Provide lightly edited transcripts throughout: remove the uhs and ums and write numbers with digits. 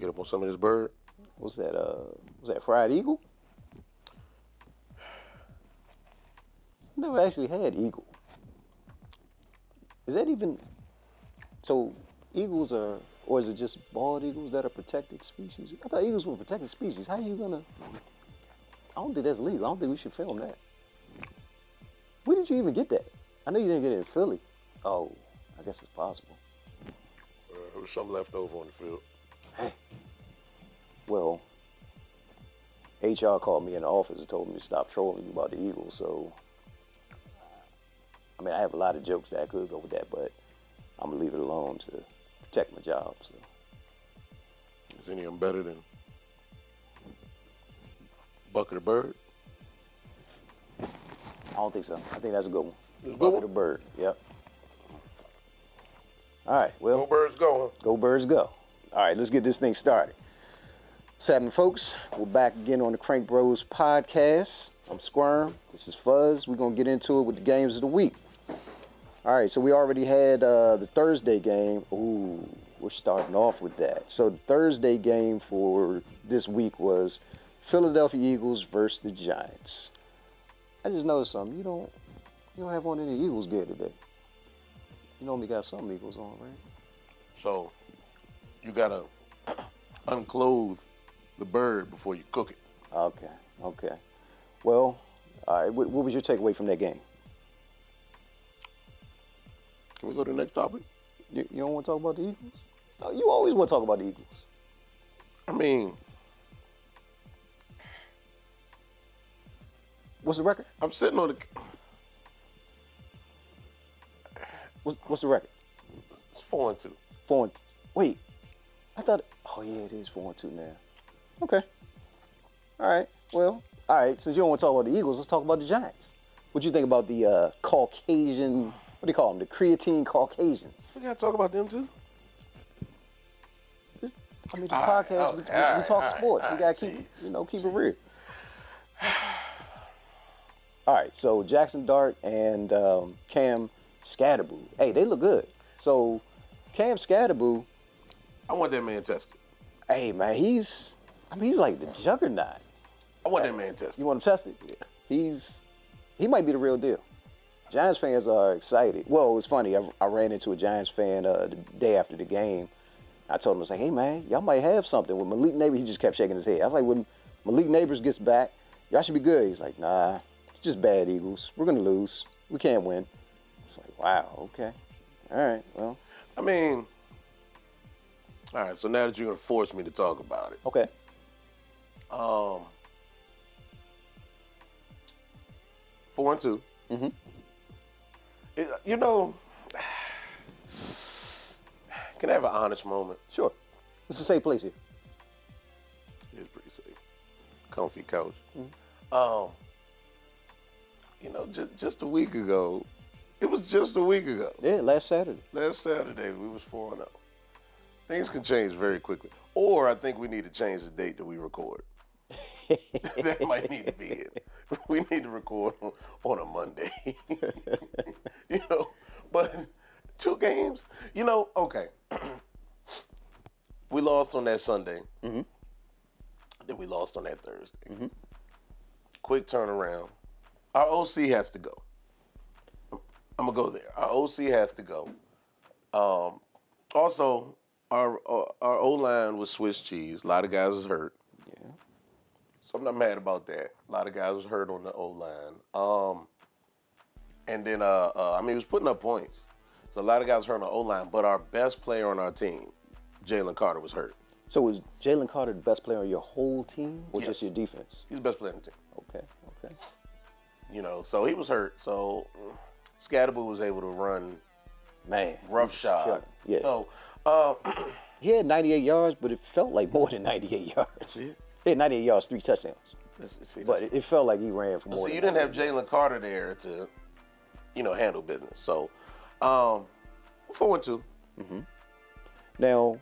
Get up on some of this bird. What's that? Was that fried eagle? Never actually had eagle. Is that even? So eagles are, or is it just bald eagles that are protected species? I thought eagles were protected species. How are you gonna? I don't think that's legal. I don't think we should film that. Where did you even get that? I know you didn't get it in Philly. Oh, I guess it's possible. There was something left over on the field. Hey. Well, HR called me in the office and told me to stop trolling you about the Eagles. So, I mean, I have a lot of jokes that I could go with that, but I'm gonna leave it alone to protect my job. So, is any of them better than Bucket the Bird? I don't think so. I think that's a good one. It's a good Bucket one? the Bird. Yep. All right. Well, Go Birds go, huh? Go Birds go. All right, let's get this thing started. What's happening, folks? We're back again on the Crank Bros podcast. I'm Squirm. This is Fuzz. We're going to get into it with the games of the week. All right, so we already had the Thursday game. Ooh, we're starting off with that. So the Thursday game for this week was Philadelphia Eagles versus the Giants. I just noticed something. You don't have on any Eagles gear today. You normally got some Eagles on, right? So you gotta unclothe the bird before you cook it. Okay. Well, all right, what was your takeaway from that game? Can we go to the next topic? You don't want to talk about the Eagles? Oh, you always want to talk about the Eagles. I mean, What's the record? I'm sitting on the. What's the record? It's 4-2. 4-2. Wait, I thought. Oh yeah, it is 4-2 now. Okay. All right. Well, all right. Since you don't want to talk about the Eagles, let's talk about the Giants. What do you think about the Caucasian? What do you call them? The creatine Caucasians. We gotta talk about them too. I mean, the podcast. We talk sports. We gotta keep it real. All right. So Jackson Dart and Cam Scatterboo. Hey, they look good. So Cam Scatterboo. I want that man tested. Hey man, he's like the juggernaut. I want that man tested. You want him tested? Yeah. He might be the real deal. Giants fans are excited. Well, it's funny. I ran into a Giants fan the day after the game. I told him, I was like, hey man, y'all might have something. With Malik Neighbors, he just kept shaking his head. I was like, when Malik Neighbors gets back, y'all should be good. He's like, nah, it's just bad Eagles. We're gonna lose. We can't win. It's like, wow, okay. All right, well. I mean, all right, so now that you're going to force me to talk about it. Okay. 4-2. Mm-hmm. Can I have an honest moment? Sure. It's a safe place here. It is pretty safe. Comfy couch. Mm-hmm. Just a week ago, it was just a week ago. Yeah, last Saturday. Last Saturday, we was 4-0. Things can change very quickly. Or I think we need to change the date that we record. That might need to be it. We need to record on a Monday. But 2 games, okay. We lost on that Sunday. Mm-hmm. Then we lost on that Thursday. Mm-hmm. Quick turnaround. Our OC has to go. I'm going to go there. Our OC has to go. Also, our O-line was Swiss cheese. A lot of guys was hurt. Yeah. So I'm not mad about that. A lot of guys was hurt on the O-line. And then, he was putting up points. So a lot of guys hurt on the O-line. But our best player on our team, Jalen Carter, was hurt. So was Jalen Carter the best player on your whole team or just your defense? He's the best player on the team. Okay. So he was hurt. So Scatterboo was able to run rough shot. Yeah. So he had 98 yards, but it felt like more than 98 yards. Yeah. He had 98 yards, 3 touchdowns. But it felt like he ran for more. So you didn't have Jalen Carter there to, handle business. So 4-2. Mm-hmm. Now,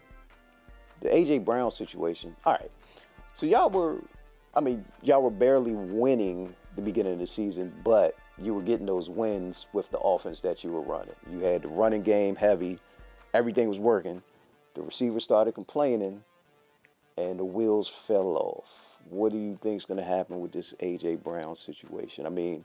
the A.J. Brown situation. All right. So y'all were barely winning the beginning of the season, but you were getting those wins with the offense that you were running. You had the running game heavy. Everything was working. The receivers started complaining. and the wheels fell off. What do you think is going to happen with this A.J. Brown situation? I mean,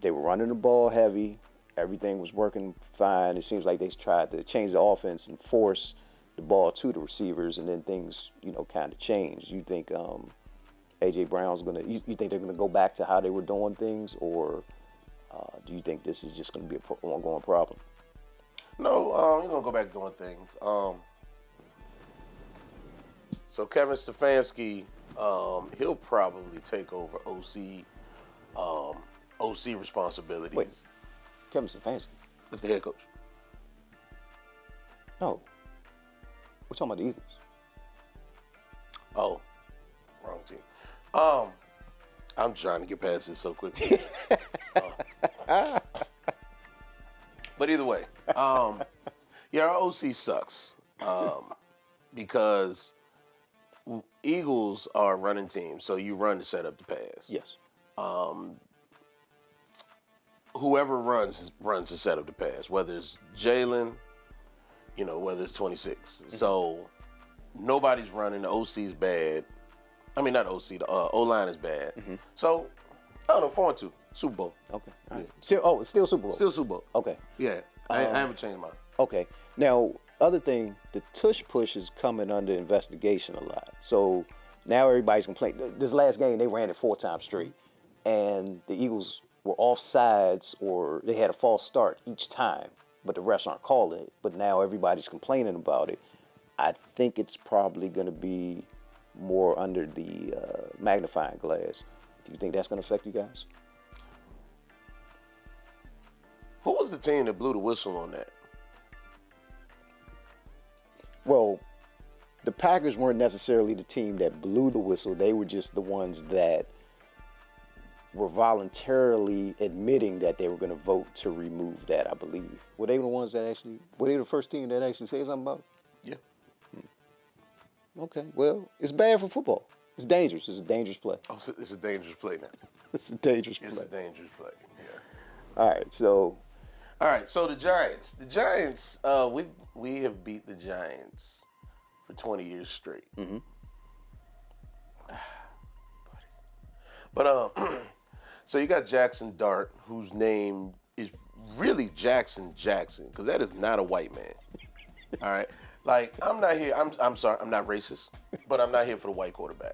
they were running the ball heavy. Everything was working fine. It seems like they tried to change the offense and force the ball to the receivers, and then things, kind of changed. You think A.J. Brown's going to – you think they're going to go back to how they were doing things, or do you think this is just going to be an ongoing problem? No, you're going to go back doing things. So Kevin Stefanski, he'll probably take over OC responsibilities. Wait, Kevin Stefanski? That's the head coach. No. We're talking about the Eagles. Oh, wrong team. I'm trying to get past this so quickly. But either way, our OC sucks because Eagles are a running team, so you run to set up the pass. Yes. Whoever runs to set up the pass, whether it's Jalen, whether it's 26. Mm-hmm. So nobody's running. The OC's bad. I mean, not OC. The O-line is bad. Mm-hmm. So, I don't know, 4-2. Super Bowl. Okay. All right. Yeah. Still Super Bowl? Still Super Bowl. Okay. Yeah. I haven't changed mine. Okay. Now, other thing, the tush push is coming under investigation a lot. So now everybody's complaining. This last game, they ran it 4 times straight. And the Eagles were offsides, or they had a false start each time, but the refs aren't calling it. But now everybody's complaining about it. I think it's probably going to be more under the magnifying glass. Do you think that's going to affect you guys? Who was the team that blew the whistle on that? Well, the Packers weren't necessarily the team that blew the whistle. They were just the ones that were voluntarily admitting that they were going to vote to remove that, I believe. Were they the ones that actually, were they the first team that actually said something about it? Yeah. Okay, well, it's bad for football. It's dangerous. It's a dangerous play. Oh, it's a dangerous play now. It's a dangerous play. It's a dangerous play, yeah. All right, so the Giants. The Giants, we have beat the Giants for 20 years straight. Mm-hmm. But, so you got Jackson Dart, whose name is really Jackson, because that is not a white man. All right? Like, I'm not here, I'm sorry, I'm not racist, but I'm not here for the white quarterback.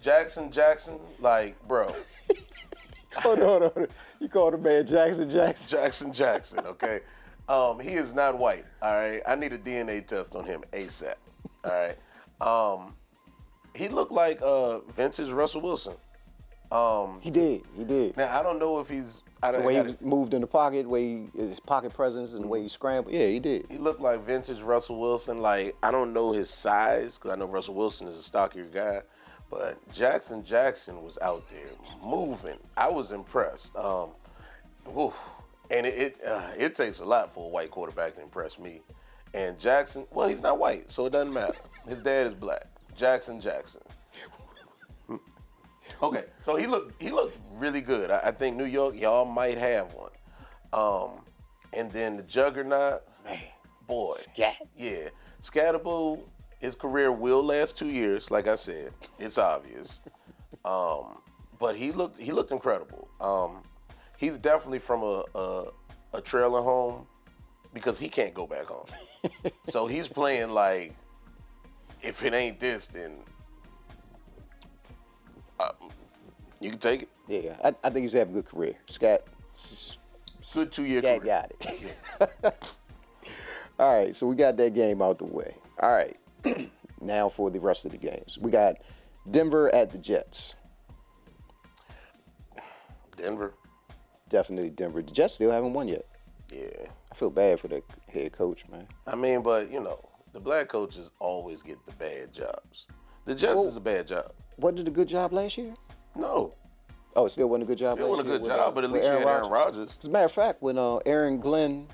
Jackson, like, bro. Hold on. You call the man Jackson? Jackson, okay? He is not white, all right? I need a DNA test on him ASAP, all right? He looked like vintage Russell Wilson. He did. Now, I don't know if he's... The way he moved in the pocket, his pocket presence, and the way he scrambled. Yeah, he did. He looked like vintage Russell Wilson. Like, I don't know his size, because I know Russell Wilson is a stockier guy. But Jackson was out there moving. I was impressed. And it takes a lot for a white quarterback to impress me. And Jackson, well, he's not white, so it doesn't matter. His dad is black. Jackson. Okay, so he looked really good. I think New York, y'all might have one. And then the juggernaut, man, boy. Scat. Yeah. Scatterboo, his career will last 2 years, like I said. It's obvious. But he looked incredible. He's definitely from a trailer home because he can't go back home. So he's playing like, if it ain't this, then you can take it. Yeah, I think he's had a good career. Scat. Good 2-year career. Scat got it. Yeah. All right, so we got that game out the way. All right, now for the rest of the games. We got Denver at the Jets. Denver. Definitely Denver. The Jets still haven't won yet. Yeah. I feel bad for the head coach, man. I mean, but, the black coaches always get the bad jobs. The Jets is a bad job. Wasn't it a good job last year? No. Oh, it still wasn't a good job last year? It wasn't a good job, but at least you had Aaron Rodgers. As a matter of fact, when Aaron Glenn,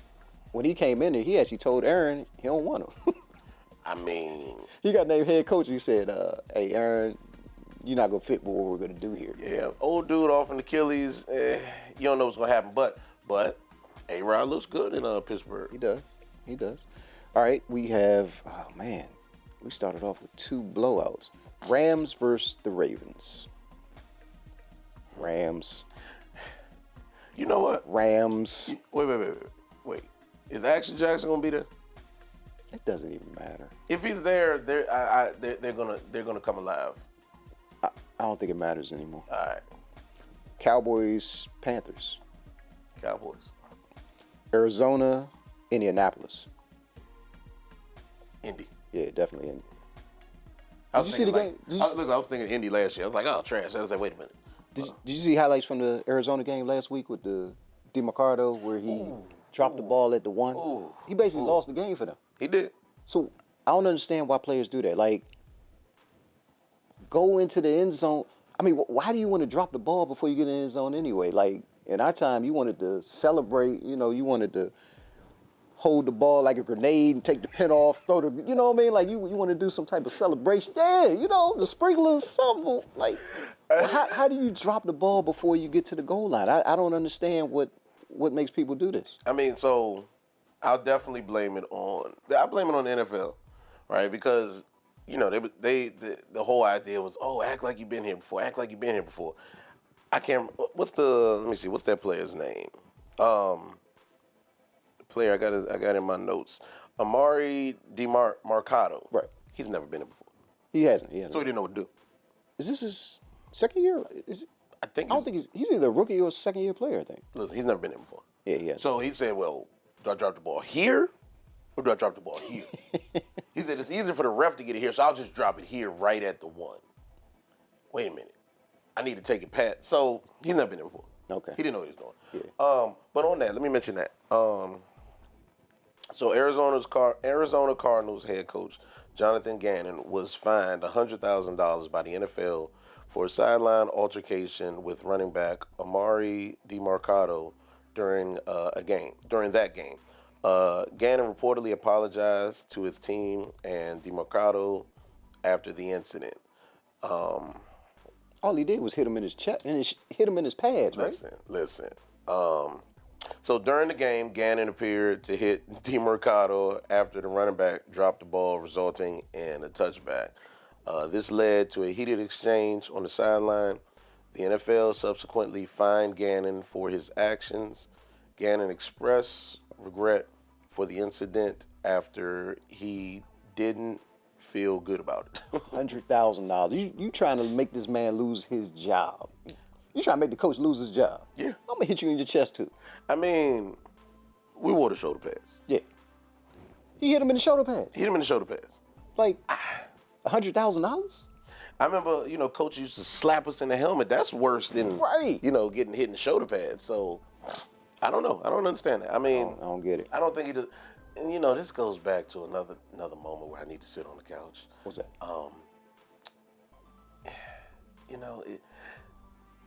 when he came in there, he actually told Aaron he don't want him. I mean... He got named head coach. He said, hey, Aaron, you're not going to fit with what we're going to do here. Yeah, old dude off in Achilles, you don't know what's going to happen. But A-Rod looks good in Pittsburgh. He does. All right, we have, oh man, we started off with 2 blowouts. Rams versus the Ravens. Rams. You know what? Rams. Wait. Is Action Jackson gonna be there? It doesn't even matter. If he's there, they're gonna come alive. I don't think it matters anymore. All right. Cowboys, Panthers. Cowboys. Arizona, Indianapolis. Indy. Yeah, definitely Indy. Did you see the game? I was thinking Indy last year. I was like, oh, trash. I was like, wait a minute. Did you see highlights from the Arizona game last week with the DeMarcado where he dropped the ball at the 1? He basically lost the game for them. He did. So I don't understand why players do that. Like, go into the end zone. I mean, why do you want to drop the ball before you get in the end zone anyway? Like, in our time, you wanted to celebrate. You know, you wanted to hold the ball like a grenade and take the pin off, throw the, you know what I mean? Like, you want to do some type of celebration. Yeah, you know, the sprinklers, something. Like, how do you drop the ball before you get to the goal line? I don't understand what makes people do this. I mean, so I'll definitely blame it on the NFL, right? Because you know the whole idea was, oh, act like you've been here before, act like you've been here before. I can't. What's that player's name? Player I got in my notes. Amari DeMarcado. Right. He's never been here before. He hasn't. So he didn't know what to do. Is this his second year? I don't think he's either a rookie or a second year player, I think. Listen, he's never been here before. Yeah, he has. So he said, well, do I drop the ball here or do I drop the ball here? He said, it's easier for the ref to get it here, so I'll just drop it here right at the 1. Wait a minute. I need to take it past. So he's never been there before. Okay. He didn't know what he was doing. Yeah. But on that, let me mention that. So Arizona Cardinals head coach Jonathan Gannon was fined $100,000 by the NFL for a sideline altercation with running back Amari DeMarcado during that game. Gannon reportedly apologized to his team and DeMarcado after the incident. All he did was hit him in his chest and hit him in his pads, right? Listen. So during the game, Gannon appeared to hit DeMarcado after the running back dropped the ball, resulting in a touchback. This led to a heated exchange on the sideline. The NFL subsequently fined Gannon for his actions. Gannon expressed regret for the incident after he didn't feel good about it. $100,000. You trying to make this man lose his job? You trying to make the coach lose his job? Yeah. I'm gonna hit you in your chest too. I mean, we wore the shoulder pads. Yeah. He hit him in the shoulder pads. Like $100,000. I remember, coach used to slap us in the helmet. That's worse than getting hit in the shoulder pads. So I don't know. I don't understand that. I mean, I don't get it. I don't think he does. And this goes back to another moment where I need to sit on the couch. What's that?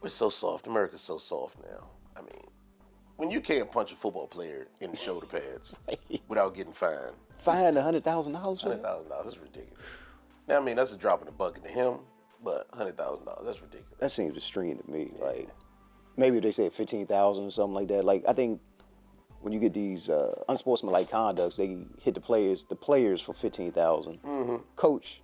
We're so soft. America's so soft now. I mean, when you can't punch a football player in the shoulder pads without getting fined. Fined $100,000 for that? $100,000 is ridiculous. Now, I mean, that's a drop in the bucket to him, but $100,000, that's ridiculous. That seems extreme to me. Yeah. Like, maybe they say 15,000 or something like that. Like, I think when you get these unsportsmanlike conducts, they hit the players for 15,000. Mm-hmm. Coach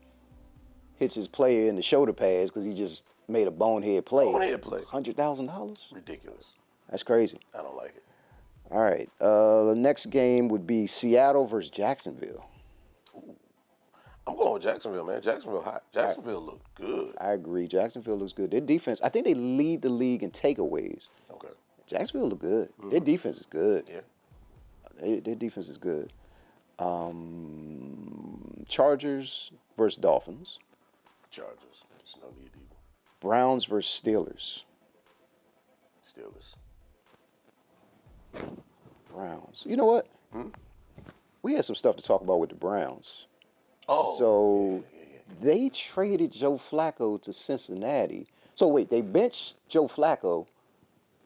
hits his player in the shoulder pads because he just made a bonehead play. $100,000? Ridiculous. That's crazy. I don't like it. All right. The next game would be Seattle versus Jacksonville. Ooh. I'm going with Jacksonville, man. Jacksonville hot. Jacksonville looked good. I agree. Jacksonville looks good. Their defense, I think they lead the league in takeaways. Okay. Jacksonville look good. Mm-hmm. Their defense is good. Yeah. Their defense is good. Chargers versus Dolphins. Chargers. There's no need even. Browns versus Steelers. Steelers. Browns. You know what? We had some stuff to talk about with the Browns. Oh. So they traded Joe Flacco to Cincinnati. So wait, they benched Joe Flacco,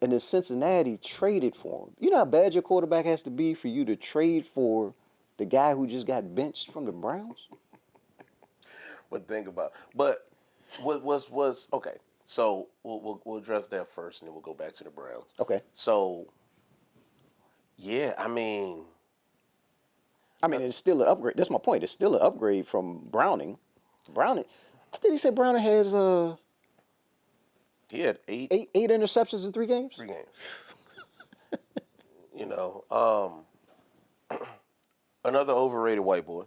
and then Cincinnati traded for him. You know how bad your quarterback has to be for you to trade for the guy who just got benched from the Browns? But think about, but was okay. So we'll address that first, and then we'll go back to the Browns. Okay. So, yeah, I mean, I mean, it's still an upgrade. That's my point. It's still an upgrade from Browning. Browning, I think he said Browning has He had eight eight interceptions in 3 games. 3 games. You know, another overrated white boy.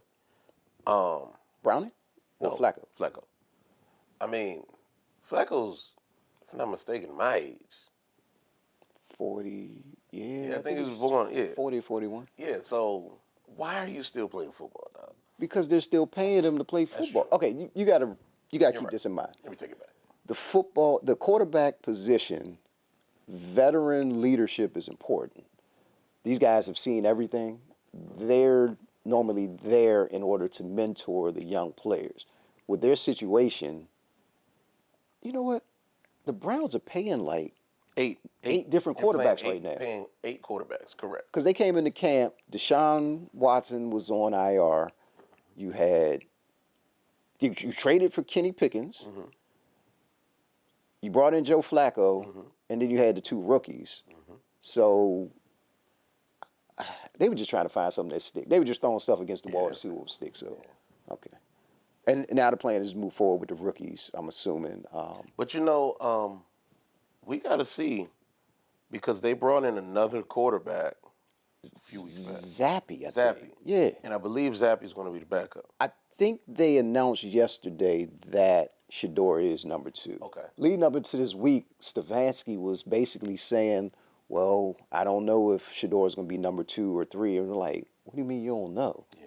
Browning or No, Flacco? Flacco. I mean, Flacco's, if I'm not mistaken, my age. 40. Yeah, Yeah, I think he was born. Yeah, 40 or 41. yeah. So why are you still playing football, dog? Because they're still paying him to play football. true. Okay, you gotta keep right. this in mind. Let me take it back. The quarterback position, veteran leadership is important. These guys have seen everything. They're normally there in order to mentor the young players. With their situation, you know what? The Browns are paying like eight different They're playing quarterbacks right now. Paying 8 quarterbacks, correct? Because they came into camp, Deshaun Watson was on IR. You had you traded for Kenny Pickens. Mm-hmm. You brought in Joe Flacco, Mm-hmm. and then you had the 2 rookies. Mm-hmm. So they were just trying to find something that stick. They were just throwing stuff against the wall to that's see it. what would stick. So, okay. And now the plan is to move forward with the rookies, I'm assuming. But you know, we got to see because they brought in another quarterback a few weeks back. Zappy, I Zappy. think. Yeah. And I believe Zappy's going to be the backup. I think they announced yesterday that Shador is number 2. Okay. Leading up into this week, Stefanski was basically saying, well, I don't know if Shador is going to be number 2 or 3. And we're like, what do you mean you don't know? Yeah.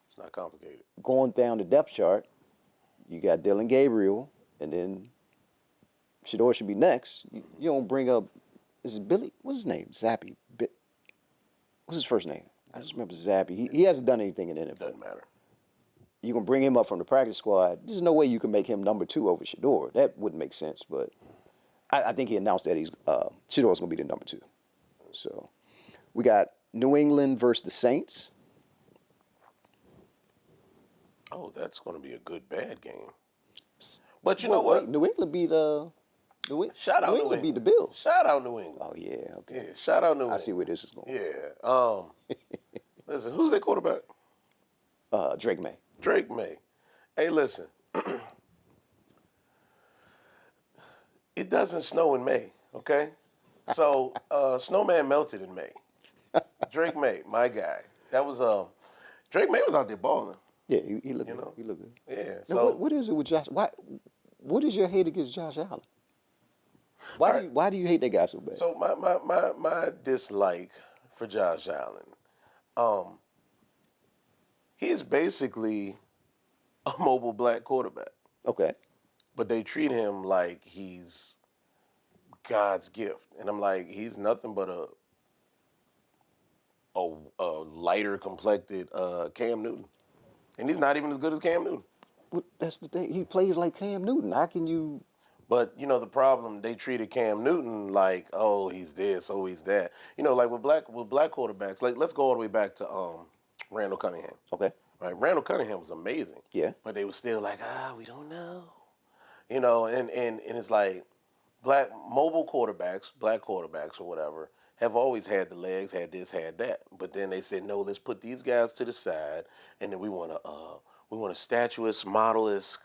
It's not complicated. Going down the depth chart, you got Dylan Gabriel, and then Shador should be next. You don't bring up, is it Billy? What's his name? Zappy. What's his first name? I just remember Zappy. He hasn't done anything in the NFL. Doesn't matter. You can bring him up from the practice squad. There's no way you can make him number 2 over Shador. That wouldn't make sense. But I think he announced that Shador's going to be the number 2. So we got New England versus the Saints. Oh, that's going to be a good bad game. But you know what? Wait, New England beat Shout out New England. beat the Bills. Shout out New England. Oh yeah, okay. Yeah, shout out New England. I see where this is going. Yeah. Listen, who's their quarterback? Drake May. Drake May. Hey, listen. It doesn't snow in May, okay? So, Snowman melted in May. Drake May, my guy. That was Drake May was out there balling. Yeah, he looked good. He looked good. Yeah. Now, So what is it with Josh? What is your hate against Josh Allen? Why do you hate that guy so bad? So my dislike for Josh Allen, he's basically a mobile black quarterback, Okay. but they treat him like he's God's gift, and I'm like, he's nothing but a lighter complected Cam Newton, and he's not even as good as Cam Newton. Well, that's the thing. He plays like Cam Newton. How can you? But, you know, the problem, they treated Cam Newton like, oh, he's this, oh, he's that. You know, like with black quarterbacks, like let's go all the way back to Randall Cunningham. Okay. Right? Randall Cunningham was amazing. Yeah. But they were still like, we don't know. You know, and it's like black quarterbacks or whatever, have always had the legs, had this, had that. But then they said, no, let's put these guys to the side, and then we want a statuesque, model-esque,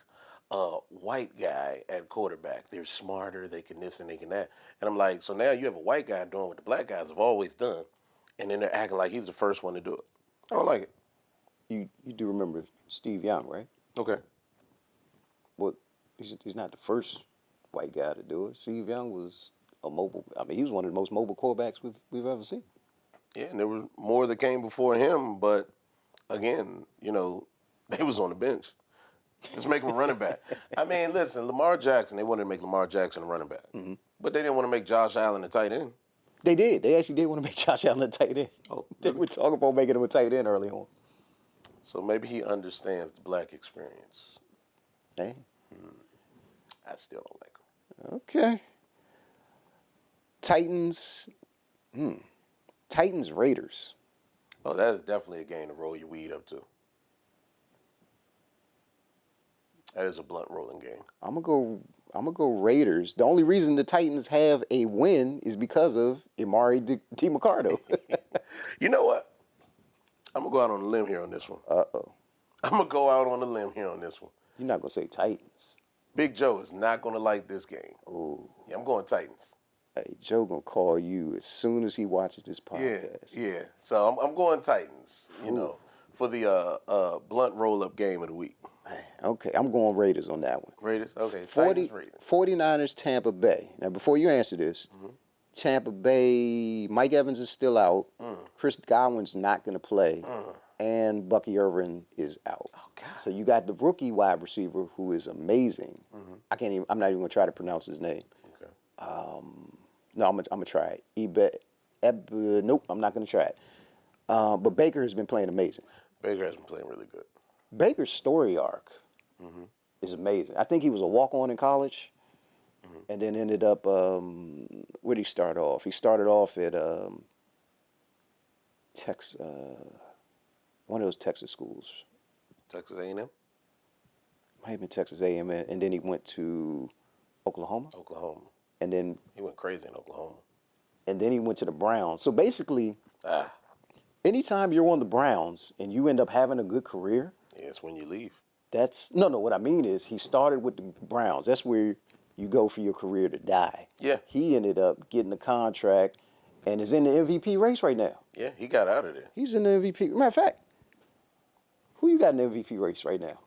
white guy at quarterback. They're smarter, they can this and they can that. And I'm like, so now you have a white guy doing what the black guys have always done, and then they're acting like he's the first one to do it. I don't like it. You do remember Steve Young, right? Okay. Well, he's not the first white guy to do it. Steve Young was he was one of the most mobile quarterbacks we've ever seen. Yeah, and there were more that came before him, but again, you know, they was on the bench. Let's make him a running back. I mean, listen, Lamar Jackson, they wanted to make Lamar Jackson a running back. Mm-hmm. But they didn't want to make Josh Allen a tight end. They did. They actually did want to make Josh Allen a tight end. Oh, They were talking about making him a tight end early on. So maybe he understands the black experience. Hey. I still don't like him. Okay. Titans Raiders. Oh, that is definitely a game to roll your weed up to. That is a blunt rolling game. I'm gonna go Raiders. The only reason the Titans have a win is because of Emari DeMarcado. You know what? I'm gonna go out on a limb here on this one. Uh-oh. I'm gonna go out on a limb here on this one. You're not going to say Titans. Big Joe is not gonna like this game. Oh. Yeah, I'm going Titans. Hey, Joe going to call you as soon as he watches this Yeah, podcast. yeah. So I'm going Titans. You know, for the blunt roll-up game of the week. Okay, I'm going Raiders on that one. Raiders? Okay, Titans, Raiders. 49ers, Tampa Bay. Now, before you answer this, Tampa Bay, Mike Evans is still out. Chris Godwin's not going to play. And Bucky Irvin is out. Oh, God. So you got the rookie wide receiver who is amazing. I'm not even going to try to pronounce his name. Okay. No, I'm gonna try it. Nope, I'm not going to try it. But Baker has been playing amazing. Baker has been playing really good. Baker's story arc is amazing. I think he was a walk-on in college, and then ended up. Where did he start off? He started off at Texas, one of those Texas schools. Texas A&M? Might have been Texas A&M, and then he went to Oklahoma. Oklahoma. And then he went crazy in Oklahoma. And then he went to the Browns. So basically, anytime you're on the Browns and you end up having a good career, yeah, it's when you leave. No. What I mean is he started with the Browns. That's where you go for your career to die. Yeah. He ended up getting the contract and is in the MVP race right now. Yeah, he got out of there. He's in the MVP. Matter of fact, who you got in the MVP race right now?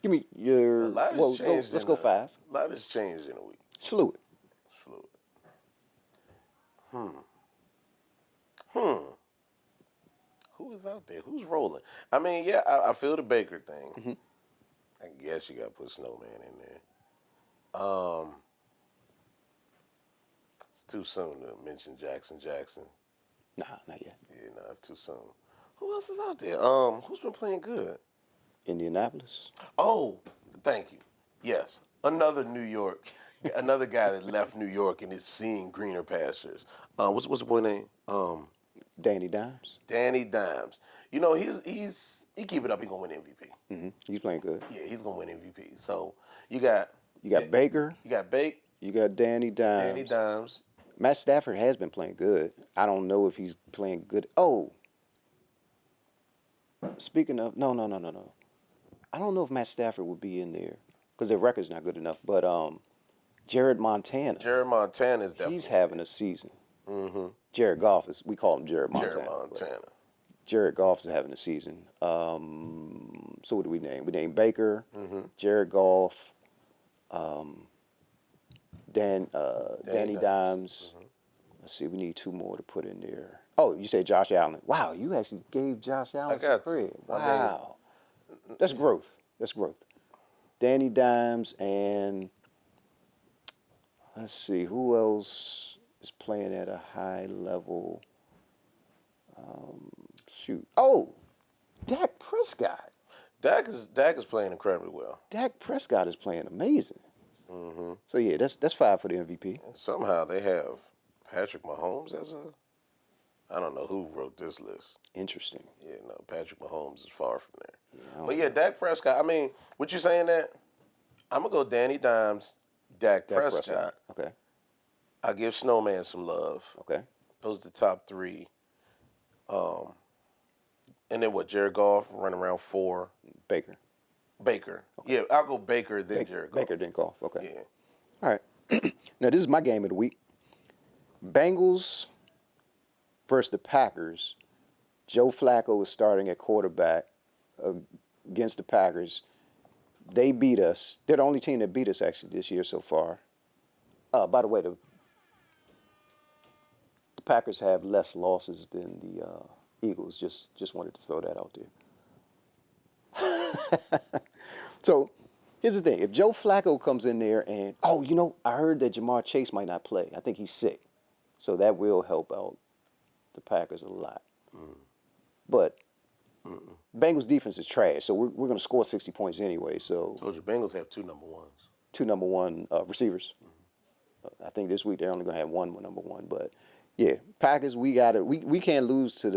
Give me your. A lot has changed. Let's go 5. A lot has changed in a week. It's fluid. It's fluid. Who is out there? Who's rolling? I mean, yeah, I feel the Baker thing. I guess you got to put Snowman in there. It's too soon to mention Jackson. Nah, not yet. Yeah, no, it's too soon. Who else is out there? Who's been playing good? Indianapolis. Oh, thank you. Yes, another New York, another guy that left New York and is seeing greener pastures. What's the boy name? Danny Dimes. Danny Dimes. You know, he keep it up. He gonna win MVP. He's playing good. Yeah, he's gonna win MVP. So you got Baker. You got Bake. You got Danny Dimes. Danny Dimes. Matt Stafford has been playing good. I don't know if he's playing good. Oh, speaking of no. I don't know if Matt Stafford would be in there because their record's not good enough. But Jared Montana. Jared Montana is definitely. He's having a season. Jared Goff we call him Jared Montana. Jared Goff is having a season. So what do we name? We name Baker, Jared Goff, Danny Dimes. Let's see, we need 2 more to put in there. Oh, you say Josh Allen. Wow, you actually gave Josh Allen some credit. Wow. That's growth. Danny Dimes and let's see, who else is playing at a high level? Oh, Dak Prescott. Dak is playing incredibly well. Dak Prescott is playing amazing. So yeah, that's 5 for the MVP. And somehow they have Patrick Mahomes as a. I don't know who wrote this list. Interesting. Yeah, no, Patrick Mahomes is far from there. Yeah, but yeah, Dak Prescott. I mean, what you saying that? I'm gonna go Danny Dimes, Dak Prescott. Okay. I'll give Snowman some love. Okay. Those are the top 3. And then what? Jared Goff running around 4. Baker. Okay. Yeah, I'll go Baker then Jared Goff. Baker then Goff. Okay. Yeah. All right. Now this is my game of the week. Bengals versus the Packers. Joe Flacco is starting at quarterback against the Packers. They beat us. They're the only team that beat us actually this year so far. By the way, the Packers have less losses than the Eagles. Just wanted to throw that out there. So here's the thing. If Joe Flacco comes in there and, I heard that Jamar Chase might not play. I think he's sick. So that will help out the Packers a lot. But Bengals defense is trash. So we're going to score 60 points anyway. So told you Bengals have 2 number 1s. 2 number 1 receivers. I think this week they're only going to have 1 number 1. But yeah, Packers, we can't lose to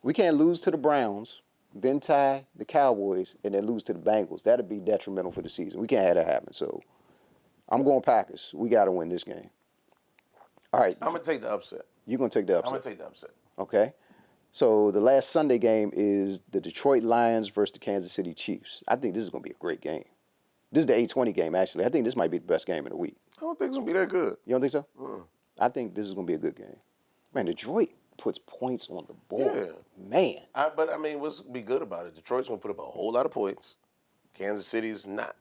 the Browns, then tie the Cowboys, and then lose to the Bengals. That'd be detrimental for the season. We can't have that happen. So I'm going Packers. We got to win this game. All right. I'm going to take the upset. You're going to take the upset. I'm going to take the upset. Okay. So the last Sunday game is the Detroit Lions versus the Kansas City Chiefs. I think this is going to be a great game. This is the 8:20 game, actually. I think this might be the best game of the week. I don't think it's gonna be that good. You don't think so? Mm. I think this is going to be a good game. Man, Detroit puts points on the board. Yeah. Man. But I mean, what's be good about it? Detroit's gonna put up a whole lot of points. Kansas City is not.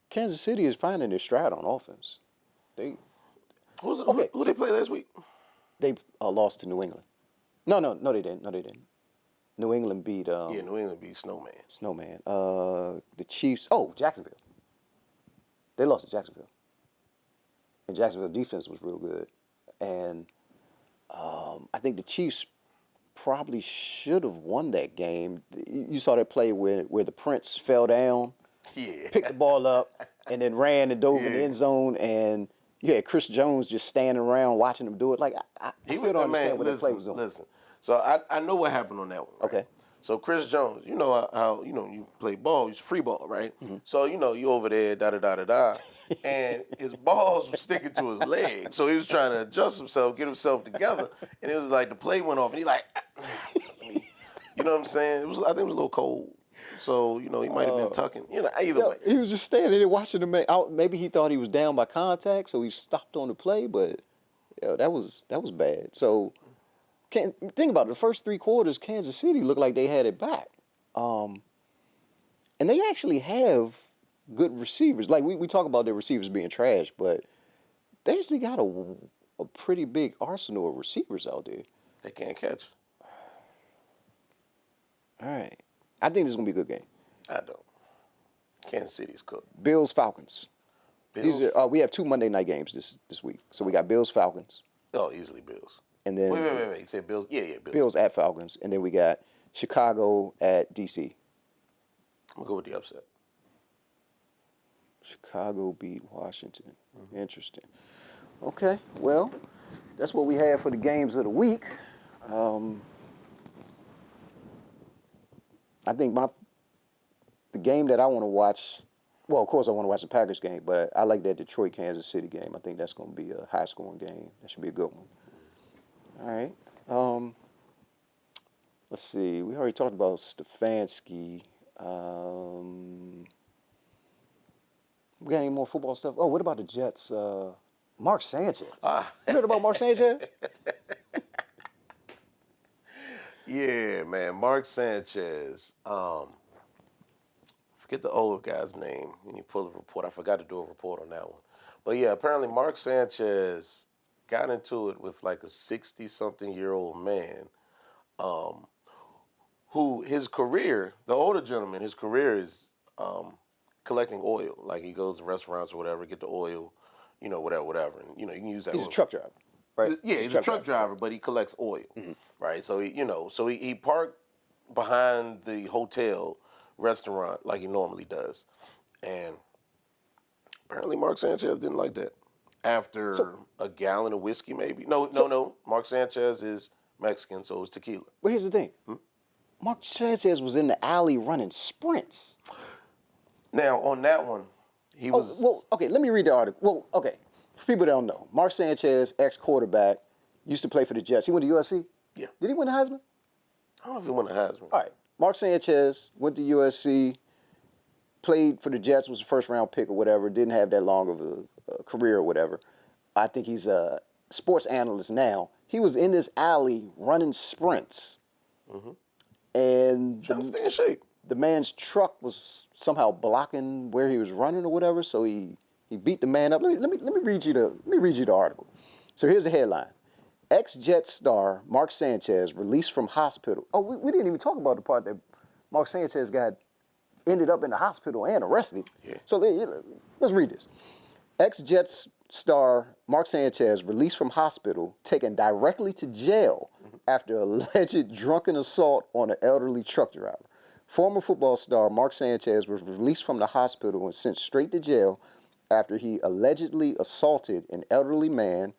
Kansas City is finding their stride on offense. Who they play last week? They lost to New England. No, they didn't. New England beat New England beat Snowman. Snowman. The Chiefs. Oh, Jacksonville. They lost to Jacksonville. And Jacksonville defense was real good. And I think the Chiefs probably should have won that game. You saw that play where the Prince fell down, picked the ball up, and then ran and dove in the end zone. And you had Chris Jones just standing around watching him do it. Like, I still don't understand what that play was doing. Listen, so I know what happened on that one. Right? Okay. So Chris Jones, you know how you play ball, it's free ball, right? Mm-hmm. So you over there, and his balls were sticking to his leg. So he was trying to adjust himself, get himself together, and it was like the play went off, and he like, you know what I'm saying? I think it was a little cold. So, he might have been tucking. Either way. He was just standing there watching him out. Maybe he thought he was down by contact, so he stopped on the play, but that was bad. So think about it. The first 3 quarters, Kansas City looked like they had it back. And they actually have good receivers. Like, we talk about their receivers being trash, but they actually got a pretty big arsenal of receivers out there. They can't catch. All right. I think this is going to be a good game. I don't. Kansas City's cooked. Bills, Falcons. We have 2 Monday night games this week. So we got Bills, Falcons. Oh, easily Bills. And then wait. You said Bills? Yeah, Bills. Bills at Falcons. And then we got Chicago at DC. I'm going to go with the upset. Chicago beat Washington. Mm-hmm. Interesting. Okay, well, that's what we have for the games of the week. I think the game that I want to watch, well, of course I want to watch the Packers game, but I like that Detroit-Kansas City game. I think that's going to be a high-scoring game. That should be a good one. All right. Let's see. We already talked about Stefanski. We got any more football stuff? Oh, what about the Jets? Mark Sanchez. You heard about Mark Sanchez? Yeah, man. Mark Sanchez. Forget the old guy's name when you pull a report. I forgot to do a report on that one. But yeah, apparently Mark Sanchez got into it with like a 60-something-year-old man who his career, the older gentleman, his career is collecting oil. Like he goes to restaurants or whatever, get the oil, whatever. And, you can use that. He's a truck driver, right? Yeah, he's a truck driver, but he collects oil, right? So, he parked behind the hotel restaurant like he normally does. And apparently Mark Sanchez didn't like that. After a gallon of whiskey, maybe. No. Mark Sanchez is Mexican, so it's tequila. But here's the thing. Mark Sanchez was in the alley running sprints. Now, on that one, he was... Well, okay, let me read the article. Well, okay, for people that don't know, Mark Sanchez, ex-quarterback, used to play for the Jets. He went to USC? Yeah. Did he win the Heisman? I don't know if he won the Heisman. All right. Mark Sanchez went to USC, played for the Jets, was a first-round pick or whatever, didn't have that long of a career or whatever. I think he's a sports analyst now. He was in this alley running sprints. And trying to stay in shape. The man's truck was somehow blocking where he was running or whatever, so he beat the man up. Let me read you the article. So here's the headline: Ex-Jets star Mark Sanchez released from hospital. Oh, we didn't even talk about the part that Mark Sanchez ended up in the hospital and arrested. Yeah. So let's read this. Ex-Jets star Mark Sanchez released from hospital, taken directly to jail after alleged drunken assault on an elderly truck driver. Former football star Mark Sanchez was released from the hospital and sent straight to jail after he allegedly assaulted an elderly man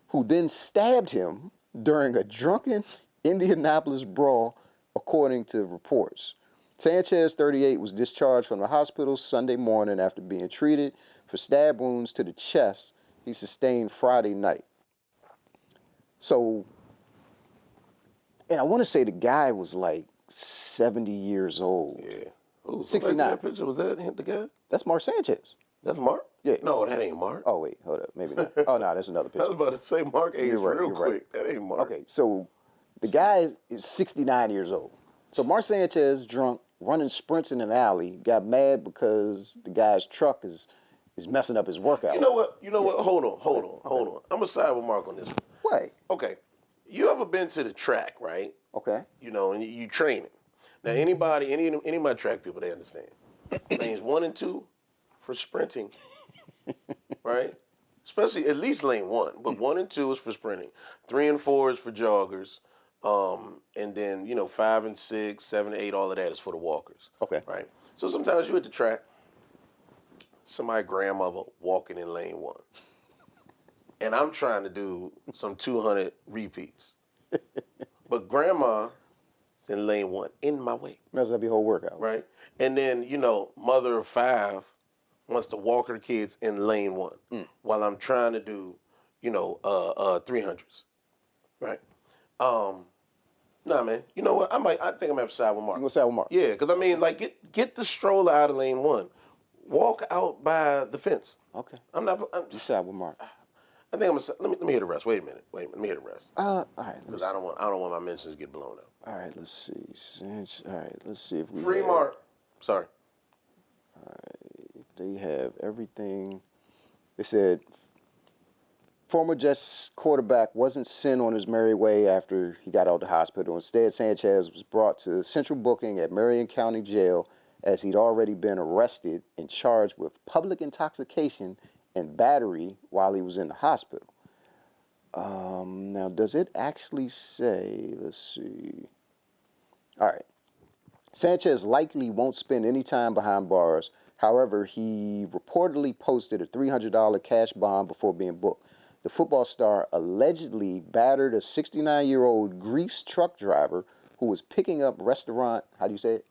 who then stabbed him during a drunken Indianapolis brawl, according to reports. Sanchez, 38, was discharged from the hospital Sunday morning after being treated for stab wounds to the chest he sustained Friday night. So, and I want to say the guy was like 70 years old. Yeah. Ooh, 69. That picture, was that him, the guy? That's Mark Sanchez. That's Mark? Yeah. No, that ain't Mark. Oh, wait, hold up. Maybe not. Oh, no, that's another I was picture. about to say Mark aged real You're quick. right. That ain't Mark. Okay, so the guy is 69 years old. So Mark Sanchez, drunk, running sprints in an alley, got mad because the guy's truck is messing up his workout. You know what? Hold on. I'm gonna side with Mark on this one. Why? Okay. You ever been to the track, right? Okay. You know, and you training. Now, any of my track people, they understand. Lanes 1 and 2 for sprinting, right? Especially at least lane 1, but 1 and 2 is for sprinting. 3 and 4 is for joggers, and then 5 and 6, 7 and 8, all of that is for the walkers. Okay. Right. So sometimes you at the track, somebody grandmother walking in lane 1, and I'm trying to do some 200 repeats, but grandma in lane 1 in my way. Messes up your whole workout. Right? And then, mother of 5 wants to walk her kids in lane 1 while I'm trying to do, 300s. Right? Nah, man. You know what? I think I'm gonna have to side with Mark. You gonna side with Mark? Yeah, because I mean, like, get the stroller out of lane 1. Walk out by the fence. Okay. You side with Mark. I think I'm gonna let me hit a rest. Wait a minute. Let me hit a rest. All right. Because I don't want my mentions to get blown up. All right, let's see. All right, let's see if we Free Mark. Sorry. All right, they have everything. They said former Jets quarterback wasn't sent on his merry way after he got out of the hospital. Instead, Sanchez was brought to central booking at Marion County Jail as he'd already been arrested and charged with public intoxication and battery while he was in the hospital. Now, does it actually say, let's see. All right. Sanchez likely won't spend any time behind bars. However, he reportedly posted a $300 cash bond before being booked. The football star allegedly battered a 69-year-old grease truck driver who was picking up restaurant, how do you say it?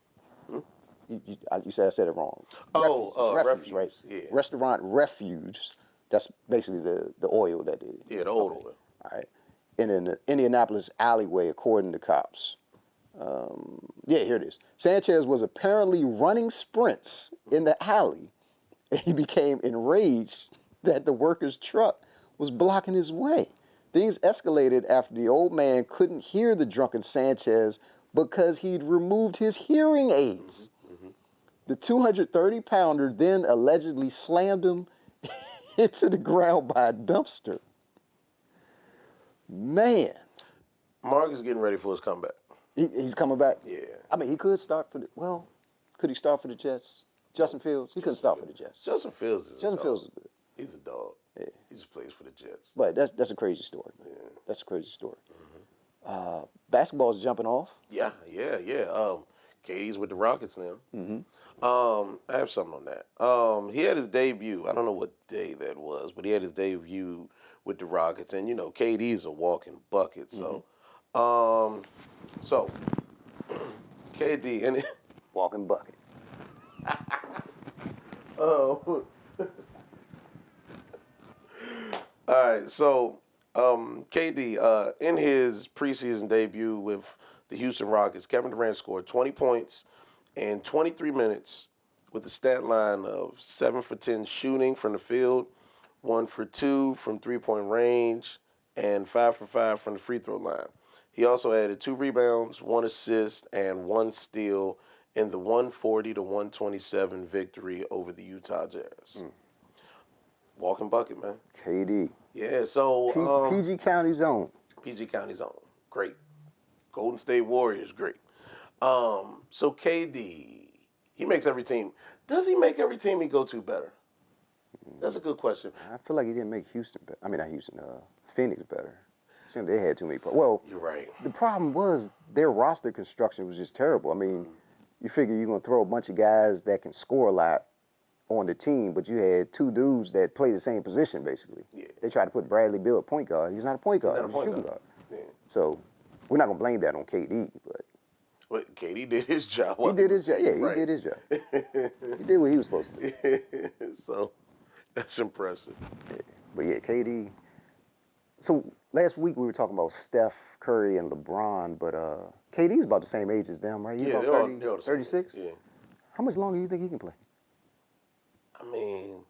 You said I said it wrong. Refuse, right? Yeah. Restaurant refuse. That's basically the oil that they... Yeah, the old oil. All right. In an Indianapolis alleyway, according to cops. Here it is. Sanchez was apparently running sprints in the alley, and he became enraged that the worker's truck was blocking his way. Things escalated after the old man couldn't hear the drunken Sanchez because he'd removed his hearing aids. The 230-pounder then allegedly slammed him into the ground by a dumpster. Man. Mark is getting ready for his comeback. He's coming back? Yeah. I mean, he could start for could he start for the Jets? Justin Fields? He couldn't start for the Jets. Justin Fields is Justin Fields is good. He's a dog. Yeah. He just plays for the Jets. But that's a crazy story. Yeah. That's a crazy story. Basketball's jumping off. Yeah. KD's with the Rockets now. I have something on that. He had his debut. I don't know what day that was, but he had his debut with the Rockets, and KD's a walking bucket. So, KD and Walking bucket. all right. So, KD in his preseason debut with the Houston Rockets, Kevin Durant scored 20 points in 23 minutes with a stat line of 7 for 10 shooting from the field, 1 for 2 from three-point range, and 5 for 5 from the free throw line. He also added 2 rebounds, 1 assist, and 1 steal in the 140-127 victory over the Utah Jazz. Walking bucket, man. KD. Yeah, so... PG County Zone. PG County Zone. Great. Golden State Warriors, great. So KD, he makes every team. Does he make every team he go to better? That's a good question. I feel like he didn't make Houston better. I mean, not Houston, Phoenix better. Seemed they had too many. Well, You're right. The problem was their roster construction was just terrible. I mean, you figure you're going to throw a bunch of guys that can score a lot on the team, but you had 2 dudes that play the same position, basically. Yeah. They tried to put Bradley Beal at point guard. He's not a point guard. He's He's a shooting guard. Yeah. So we're not going to blame that on KD, but... But KD did his job. He did his job. Yeah, Right. he did his job. He did what he was supposed to do. So that's impressive. Yeah. But yeah, KD, So last week we were talking about Steph Curry and LeBron, but KD's about the same age as them, right? He's Yeah, about they're all the same. 36? Yeah. How much longer do you think he can play? I mean,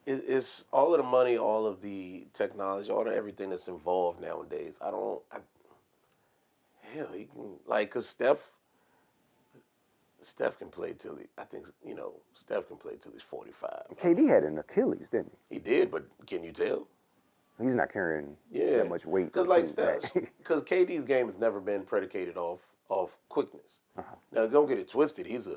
it's all of the money, all of the technology, all of everything that's involved nowadays. Hell, he can, like, because Steph can play till I think, Steph can play till he's 45. KD had an Achilles, didn't He did, but can you tell? he? He's not carrying Yeah. that much weight. Because, like, because KD's game has never been predicated off quickness. Now, don't get it twisted. He's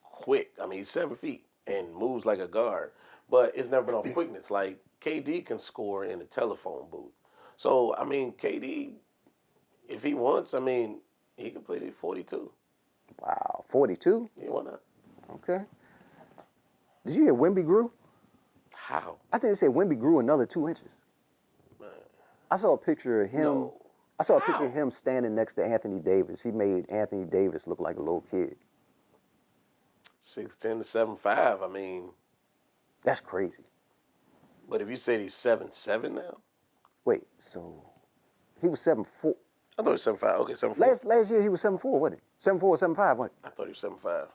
quick. I mean, he's 7 feet and moves like a guard. But it's never been off quickness. Like, KD can score in a telephone booth. So, I mean, KD, if he wants, I mean, he can play to 42. Wow, 42? Yeah, why not? Okay. Did you hear Wemby grew? How? I think they said Wemby grew another 2 inches. Man. I saw a picture of him. No. I saw a picture of him standing next to Anthony Davis. He made Anthony Davis look like a little kid. 6'10" to 7'5", I mean. That's crazy. But if you said he's 7'7" now? Wait, so he was 7'4". I thought he was 7'5". Okay, 7'4". Last year he was 7'4", wasn't he? 7'4" or 7'5", wasn't I thought he was 7'5".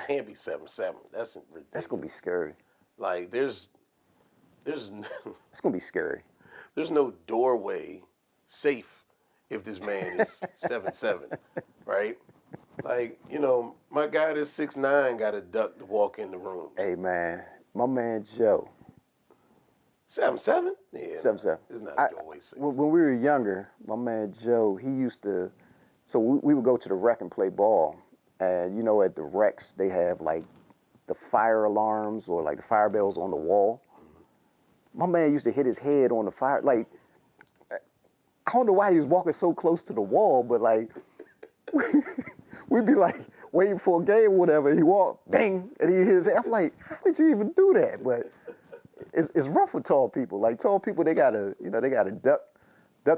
He can't be 7'7". That's ridiculous. That's gonna be scary. Like there's It's gonna be scary. there's no doorway safe if this man is 7'7", right? Like, my guy that's 6'9" got a duck to walk in the room. Hey man, my man Joe. 7'7"? Yeah. 7'7". It's not a doorway safe. When we were younger, my man Joe, he used to. So we would go to the rec and play ball, and at the recs they have like the fire alarms or like the fire bells on the wall. My man used to hit his head on the fire. Like, I don't know why he was walking so close to the wall, but like, we'd be like waiting for a game or whatever. He walked, bang, and he hit his head. I'm like, how did you even do that? But it's rough with tall people. Like tall people, they gotta duck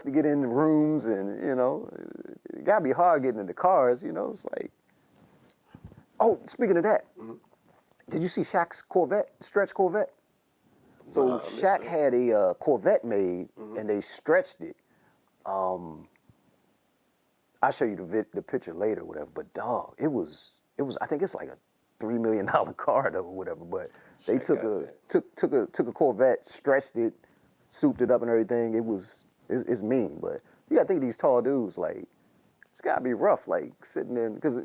to get in the rooms, and it gotta be hard getting in the cars. It's like, oh, speaking of that, did you see Shaq's Corvette, stretch Corvette? So Shaq had a Corvette made, and they stretched it. I'll show you the picture later, whatever. But dog, it was. I think it's like a $3 million car though, or whatever. But they took a Corvette, stretched it, souped it up and everything. It's mean, but you gotta think of these tall dudes. Like, it's gotta be rough, like sitting in, because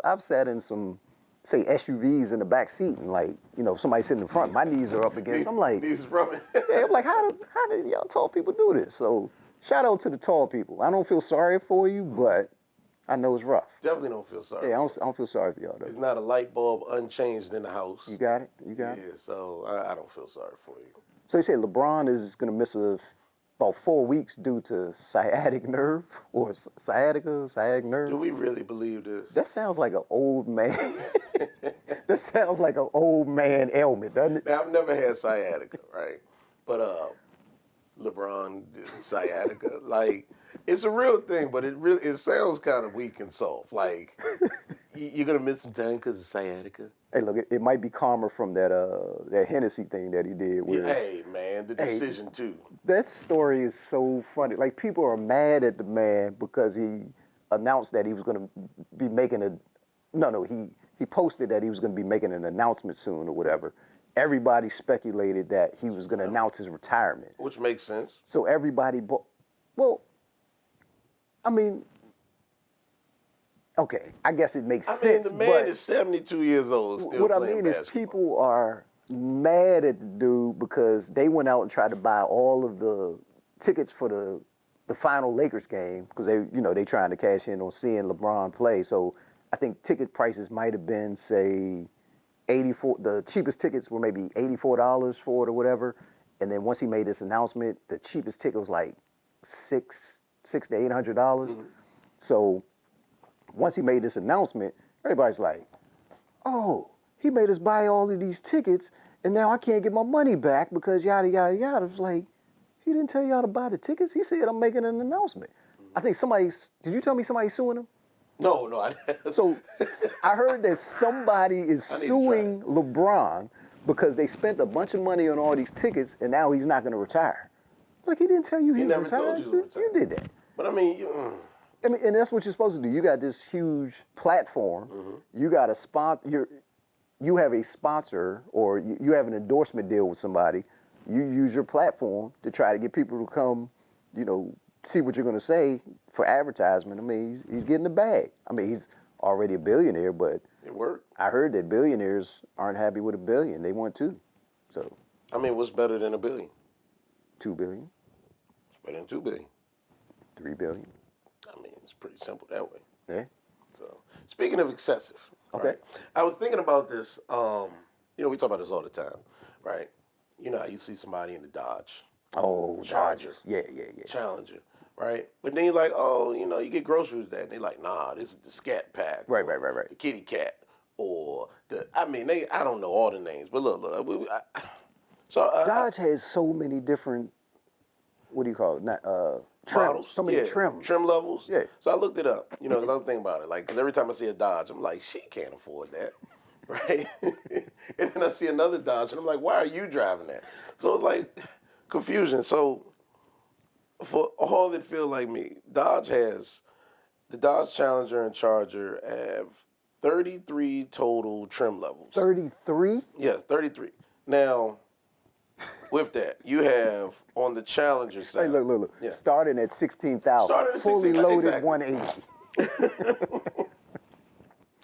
I've sat in some, say, SUVs in the back seat, and like, somebody sitting in front, my knees are up against. I'm like, knees rubbing. yeah, I'm like, how did y'all tall people do this? So shout out to the tall people. I don't feel sorry for you, but I know it's rough. Definitely don't feel sorry. Yeah, I don't feel sorry for y'all though. It's not a light bulb unchanged in the house. You got it. Yeah, so I don't feel sorry for you. So you say LeBron is gonna miss about 4 weeks due to sciatic nerve or sciatic nerve. Do we really believe this? That sounds like an old man. That sounds like an old man ailment, doesn't it? Now, I've never had sciatica, right? But LeBron did sciatica. Like, it's a real thing, but it sounds kind of weak and soft. Like, you're gonna miss some time because of sciatica. Hey, look, it might be calmer from that Hennessy thing that he did. Where, hey, man, the decision too. That story is so funny. Like, people are mad at the man because he announced that he was going to be making he posted that he was going to be making an announcement soon or whatever. Everybody speculated that he was going to announce his retirement. Which makes sense. So everybody, well, I mean, okay, I guess it makes sense. I mean, the man is 72 years old, still what playing I mean basketball. is people are mad at the dude because they went out and tried to buy all of the tickets for the final Lakers game because they trying to cash in on seeing LeBron play. So I think ticket prices might have been, say, $84. The cheapest tickets were maybe $84 for it or whatever. And then once he made this announcement, the cheapest ticket was like $600 to $800. So once he made this announcement, everybody's like, oh, he made us buy all of these tickets, and now I can't get my money back because yada, yada, yada. It was like, he didn't tell y'all to buy the tickets. He said, I'm making an announcement. I think did you tell me somebody's suing him? No. So I heard that somebody is suing LeBron because they spent a bunch of money on all these tickets, and now he's not going to retire. Like, he didn't tell you he was never retired. told you he was You did that. But I mean, I mean, and that's what you're supposed to do. You got this huge platform. You got a spot. You have a sponsor, or you have an endorsement deal with somebody. You use your platform to try to get people to come, see what you're going to say for advertisement. I mean, he's getting the bag. I mean, he's already a billionaire, but it worked. I heard that billionaires aren't happy with $1 billion. They want 2. So, I mean, what's better than $1 billion? $2 billion. It's better than $2 billion. $3 billion. I mean, it's pretty simple that way. Yeah. So, speaking of excessive, okay. Right, I was thinking about this. We talk about this all the time, right? You see somebody in the Dodge. Oh, Charger. Yeah. Challenger, right? But then you're like, you get groceries with that. And they're like, nah, this is the Scat Pack. Right. The Kitty Cat. Or I don't know all the names, but look. Dodge has so many different, what do you call it? Not, trim, models. so many trims. Trim levels. Yeah. So I looked it up, because I was thinking about it. Like, because every time I see a Dodge, I'm like, she can't afford that. Right? And then I see another Dodge, and I'm like, why are you driving that? So it's like confusion. So for all that feel like me, the Dodge Challenger and Charger have 33 total trim levels. 33? Yeah, 33. Now, with that, you have on the Challenger side. Hey, look. Yeah. Starting at 16,000. Starting at fully 16,000, loaded exactly. 180.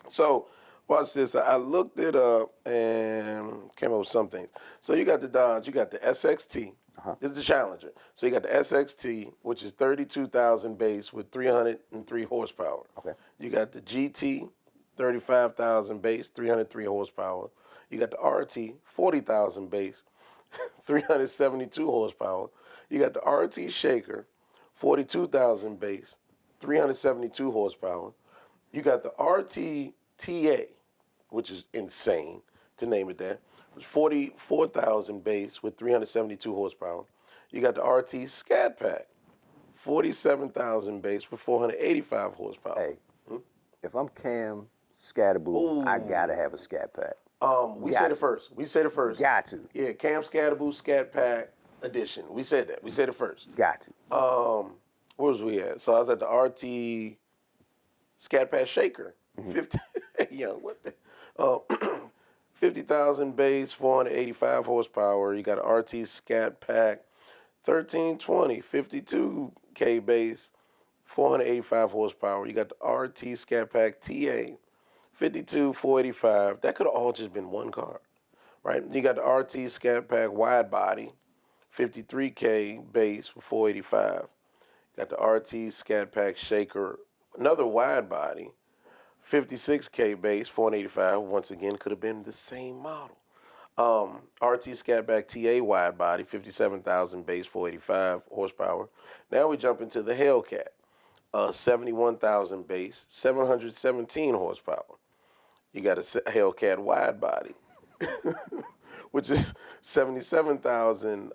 So, watch this. I looked it up and came up with some things. So you got the Dodge, you got the SXT. This is the Challenger. So you got the SXT, which is 32,000 base with 303 horsepower. Okay. You got the GT, 35,000 base, 303 horsepower. You got the RT, 40,000 base, 372 horsepower. You got the RT Shaker, 42,000 base, 372 horsepower. You got the RT TA, which is insane to name it that. It's 44,000 base with 372 horsepower. You got the RT Scat Pack, 47,000 base with 485 horsepower. Hey, if I'm Cam Scatterboo, I gotta have a Scat Pack. We said it first. Got to. Yeah, Cam Scatterboo Scat Pack edition. We said that. We said it first. Got to. Where was we at? So I was at the RT Scat Pack Shaker. 50. What the? 50,000 base, 485 horsepower. You got an RT Scat Pack, 1320, 52K base, 485 horsepower. You got the RT Scat Pack TA, 52, 485. That could have all just been one car, right? You got the RT Scat Pack wide body, 53K base with 485. Got the RT Scat Pack Shaker, another wide body, 56K base, 485. Once again, could have been the same model. RT Scat Pack TA wide body, 57,000 base, 485 horsepower. Now we jump into the Hellcat, 71,000 base, 717 horsepower. You got a Hellcat wide body, which is 77,000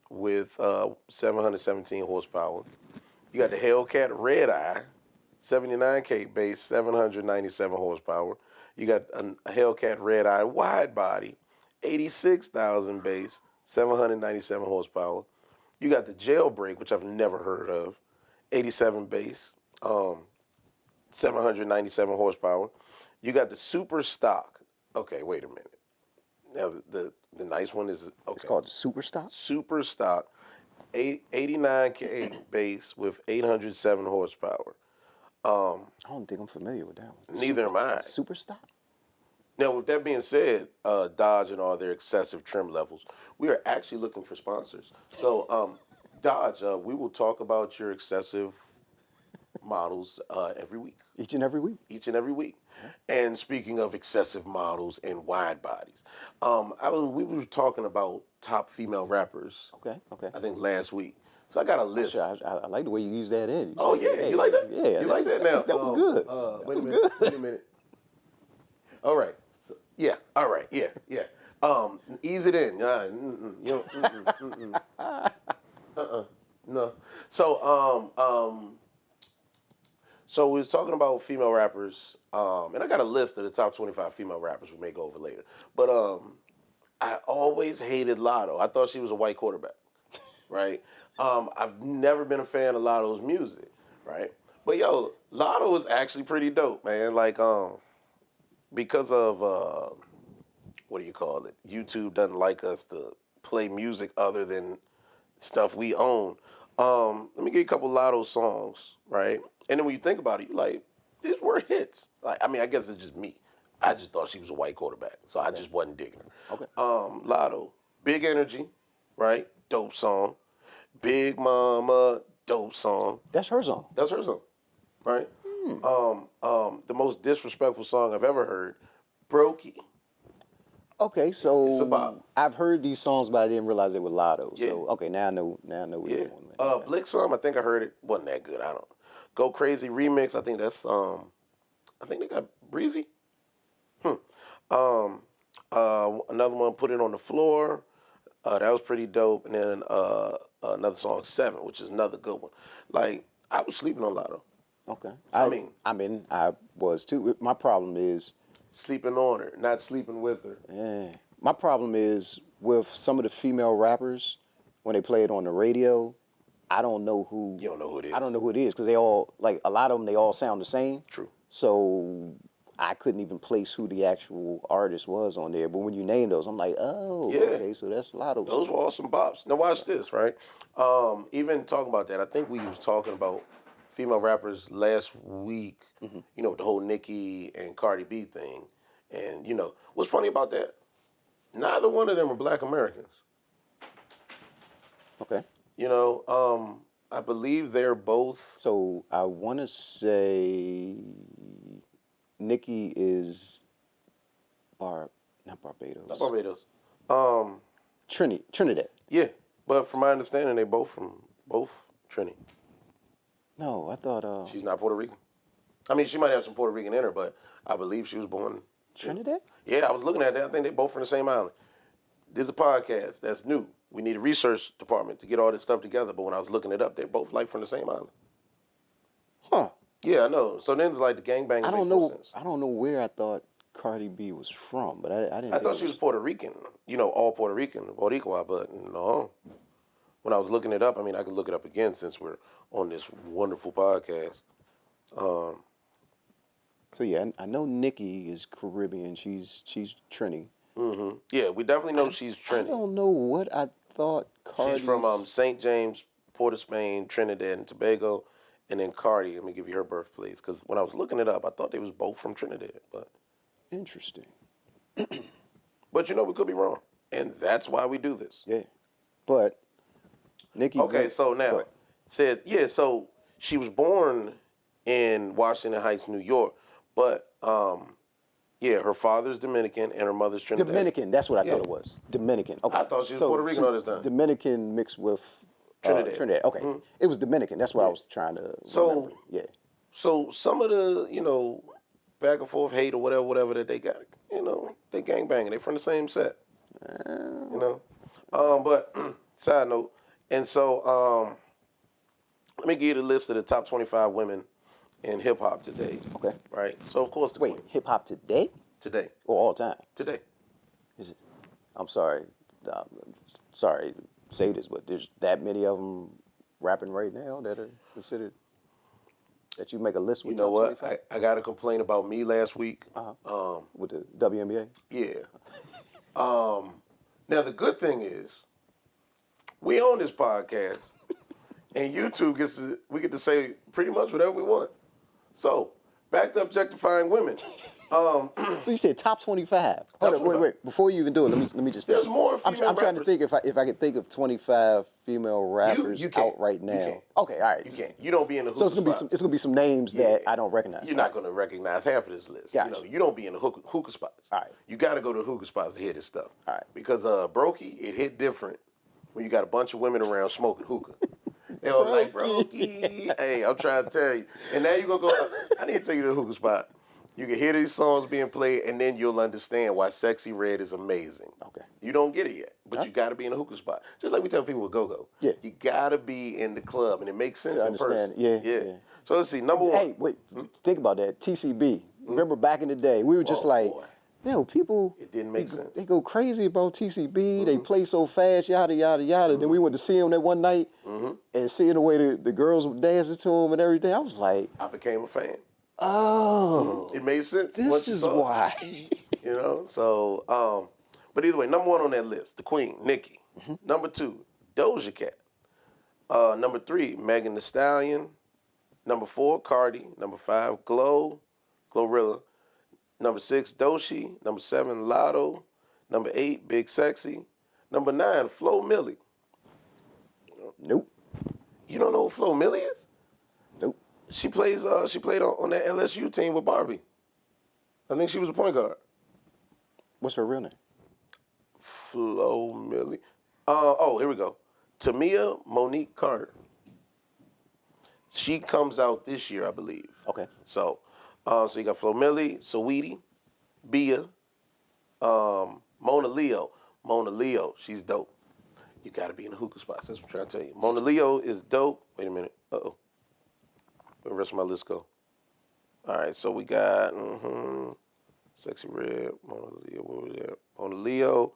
with 717 horsepower. You got the Hellcat Red Eye, 79K base, 797 horsepower. You got a Hellcat Red Eye wide body, 86,000 base, 797 horsepower. You got the Jailbreak, which I've never heard of, 87 base, 797 horsepower. You got the Super Stock. Okay, wait a minute. Now the nice one is okay. It's called the Super Stock? Super Stock, 89K base with 807 horsepower. I don't think I'm familiar with that one. Neither am I. Super Stock? Now, with that being said, Dodge and all their excessive trim levels, we are actually looking for sponsors. So, Dodge, we will talk about your excessive models every week. Each and every week? Each and every week. And speaking of excessive models and wide bodies, we were talking about top female rappers. Okay. I think last week. So I got a list. Sure, I like the way you use that in. Oh, yeah. You like that? Yeah. You like that now? That was good. Wait a minute. All right. So, yeah. All right. Yeah. Ease it in. No. So we was talking about female rappers, and I got a list of the top 25 female rappers we may go over later. But I always hated Lotto. I thought she was a white quarterback, right? I've never been a fan of Lotto's music, right? But yo, Lotto is actually pretty dope, man. Like, because of what do you call it? YouTube doesn't like us to play music other than stuff we own. Let me give you a couple Lotto songs, right? And then when you think about it, you're like, these were hits. Like, I mean, I guess it's just me. I just thought she was a white quarterback, so I just wasn't digging her. Okay. Lotto, Big Energy, right? Dope song. Big Mama, dope song. That's her song. That's her song, right? The most disrespectful song I've ever heard, Brokey. Okay, It's so about I've heard these songs, but I didn't realize they were Lotto. Yeah. So okay, now I know. Now I know what yeah. you're doing. Man. Blick some, I think I heard it. Wasn't that good. I don't. Go Crazy remix. I think that's I think they got Breezy. Another one, Put It on the Floor. That was pretty dope. And then another song, Seven, which is another good one. Like, I was sleeping on Lotto. Okay. I mean, I was too. My problem is, sleeping on her, not sleeping with her. my problem is with some of the female rappers when they play it on the radio. I don't know who. You don't know who it is. I don't know who it is because they all like a lot of them. They all sound the same. True. So I couldn't even place who the actual artist was on there. But when you name those, I'm like, oh, Yeah. okay, so that's Lotto. Those were awesome bops. Now watch this, right? Even talking about that, I think we was talking about female rappers last week. Mm-hmm. You know, the whole Nicki and Cardi B thing. And you know, what's funny about that? Neither one of them are Black Americans. Okay. You know, I believe they're both. So I want to say Nikki is not Barbados. Not Barbados. Trinidad. Yeah, but from my understanding, they both Trini. No, I thought She's not Puerto Rican. I mean, she might have some Puerto Rican in her, but I believe she was born. Trinidad? Yeah, I was looking at that. I think they both from the same island. This is a podcast that's new. We need a research department to get all this stuff together. But when I was looking it up, they're both like from the same island. Huh. Yeah, I know. So then it's like the gangbang. I don't makes more know. sense. I don't know where I thought Cardi B was from, but I didn't. I thought she was Puerto Rican. You know, all Puerto Rican, Boricua, but no. When I was looking it up, I mean, I could look it up again since we're on this wonderful podcast. So yeah, I know Nikki is Caribbean. She's Trini. Mm-hmm. Yeah, we definitely know she's Trini. I don't know what I thought Cardi. She's from St. James, Port of Spain, Trinidad and Tobago, and then Cardi. Let me give you her birthplace, because when I was looking it up, I thought they was both from Trinidad. But Interesting. but you know, we could be wrong, and that's why we do this. Yeah, but Nikki. Okay, so now Go ahead. says so she was born in Washington Heights, New York, but yeah, her father's Dominican and her mother's Trinidad. Dominican. That's what I thought it was. Dominican. Okay. I thought she was Puerto Rican all this time. Dominican mixed with Trinidad. Okay. It was Dominican. That's what I was trying to remember. Yeah. So some of the, back and forth hate or whatever that they got, they gang banging. They from the same set. But side note, and so let me give you the list of the top 25 women in hip hop today. Okay. Right. So of course. Wait, hip hop today Today. or all time? Today. Is it? I'm sorry. Sorry to say this, but there's that many of them rapping right now that are considered. That you make a list with. You know what? I got a complaint about me last week. With the WNBA. Yeah. Now the good thing is, we own this podcast, and YouTube we get to say pretty much whatever we want. So back to objectifying women. So you said top 25. Hold on, 25. wait. Before you even do it, let me just. There's more I'm female trying to think if I could think of 25 female rappers you can't. out right now. You can't. Okay, all right. You can't. You don't be in the hookah So it's gonna be some names that Yeah. I don't recognize. You're not going to recognize half of this list. Gotcha. You don't be in the hookah spots. All right. You got to go to the hookah spots to hear this stuff. All right. Because Brokey, it hit different when you got a bunch of women around smoking hookah. They all like, Brokey. Hey, I'm trying to tell you. And now you're going to go, I need to take you to the hookah spot. You can hear these songs being played, and then you'll understand why Sexy Red is amazing. Okay. You don't get it yet, but you got to be in a hookah spot. Just like we tell people with go-go. Yeah. You got to be in the club, and it makes sense To in understand. person. Yeah. So let's see, number one. Hey, wait. Think about that. TCB. Remember back in the day, we were just Oh, like, boy. people. It didn't make sense. They go crazy about TCB. They play so fast, yada yada yada. Then we went to see him that one night, and seeing the way the girls were dancing to him and everything, I was like, I became a fan. oh, It made sense. this is why. You know, so, but either way, number 1 on that list, the Queen, Nicki. Number 2, Doja Cat. Number 3, Megan Thee Stallion. Number 4, Cardi. Number 5, Glorilla. Number 6, Doechii. Number 7, Lotto. Number 8, Big Sexy. Number 9, Flo Milli. Nope. You don't know who Flo Milli is? Nope. She played on that LSU team with Barbie. I think she was a point guard. What's her real name? Flo Milli. Oh, here we go. Tamia Monique Carter. She comes out this year, I believe. Okay. So you got Flo Milli, Saweetie, Bia, Mona Leo. Mona Leo, she's dope. You got to be in the hookah spots. That's what I'm trying to tell you. Mona Leo is dope. Wait a minute. Uh-oh. Where the rest of my list go? All right, so we got Sexy Red, Mona Leo. What was that? Mona Leo,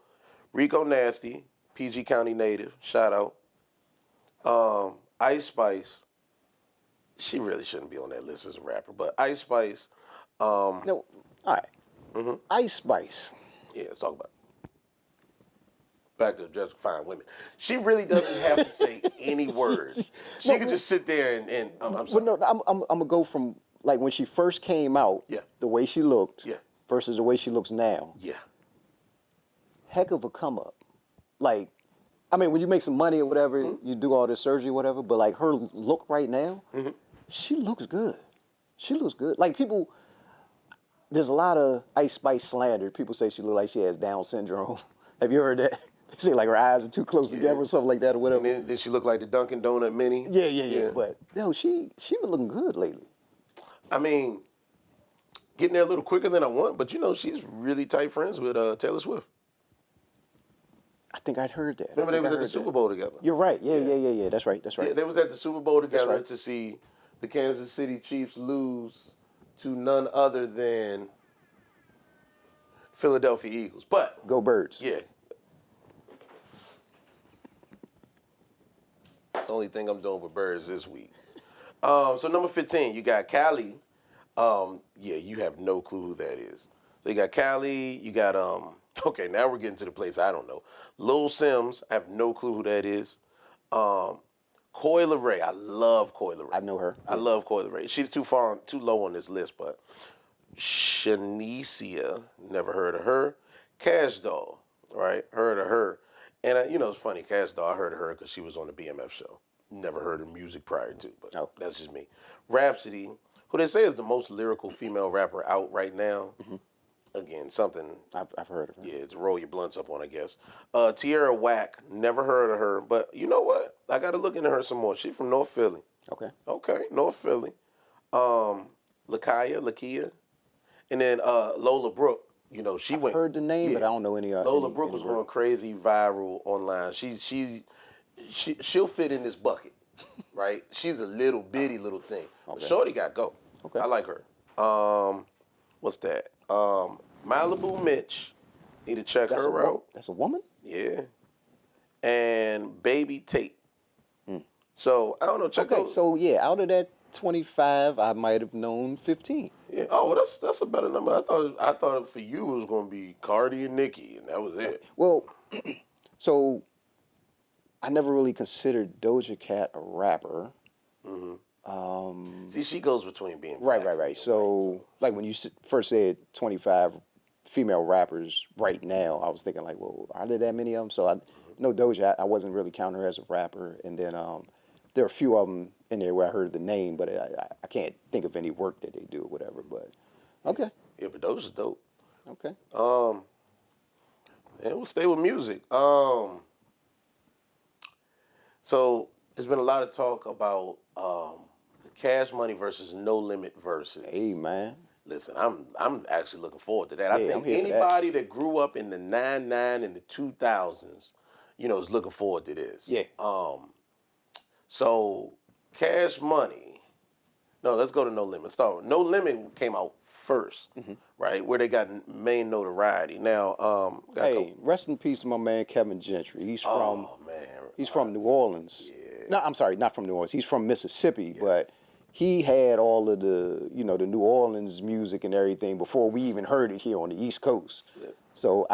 Rico Nasty, PG County native. Shout out. Ice Spice. She really shouldn't be on that list as a rapper, but Ice Spice. No. All right. Ice Spice. Yeah, let's talk about it. Back to just fine women. She really doesn't have to say any words. She could just sit there and I'm sorry. Well, no, I'm gonna go from like when she first came out, Yeah. the way she looked, Yeah. versus the way she looks now. Yeah. Heck of a come up. Like, I mean, when you make some money or whatever, you do all this surgery or whatever, but like her look right now, she looks good. She looks good. Like people, there's a lot of Ice Spice slander. People say she look like she has Down syndrome. Have you heard that? They say like her eyes are too close together or something like that or whatever. And then she look like the Dunkin' Donut mini. Yeah. But yo, she been looking good lately. I mean, getting there a little quicker than I want, but you know, she's really tight friends with Taylor Swift. I think I'd heard that. Remember they was at the Super Bowl together. You're right. Yeah. That's right. Yeah, they was at the Super Bowl together right. to see the Kansas City Chiefs lose to none other than Philadelphia Eagles. But Go Birds. yeah. It's the only thing I'm doing with birds this week. So number 15, you got Callie. Yeah, you have no clue who that is. So you got Callie, you got okay, now we're getting to the place I don't know. Lil Sims, I have no clue who that is. Coi Leray, I love Coi Leray. I know her. I love Coi Leray. She's too low on this list, but Shanicia, never heard of her. Cash Doll, right? Heard of her. And, you know, it's funny, Cash Doll, I heard of her because she was on the BMF show. Never heard her music prior to, but that's just me. Rhapsody, who they say is the most lyrical female rapper out right now. Again, something. I've heard of her. Yeah, to roll your blunts up on, I guess. Tierra Whack, never heard of her, but you know what? I got to look into her some more. She's from North Philly. Okay, North Philly. Lakia, and then Lola Brooke. You know, she went. Heard the name, but I don't know any. Lola Brooke was going crazy viral online. She'll fit in this bucket, right? She's a little bitty little thing. But Shorty got go. Okay. I like her. What's that? Malibu Mitch. Need to check her out. That's a woman? Yeah. And Baby Tate. So I don't know. Check Okay, those. so yeah, out of that 25, I might have known 15. Yeah. Oh, well, that's a better number. I thought for you it was going to be Cardi and Nicki, and that was it. Well, so I never really considered Doja Cat a rapper. See, she goes between being Right. black and being So, white, like when you first said 25 female rappers right now, I was thinking like, well, are there that many of them? So I know Doja, I wasn't really counting her as a rapper. And then there are a few of them in there where I heard the name, but I can't think of any work that they do or whatever. But okay. Yeah, but Doja's dope. Okay. And we'll stay with music. So there's been a lot of talk about Cash Money versus No Limit versus. Hey man. Listen, I'm actually looking forward to that. I Yeah, think I'm here for that. anybody that grew up in the 99 and the 2000s, you know, is looking forward to this. Yeah. So Cash Money No, let's go to No Limit. Start with No Limit came out 1st, right? Where they got main notoriety. Now, got a Hey, couple. rest in peace to my man Kevin Gentry. Oh man, He's from New Orleans. yeah. No, I'm sorry, not from New Orleans. He's from Mississippi, but he had all of the, the New Orleans music and everything before we even heard it here on the East Coast. Yeah. So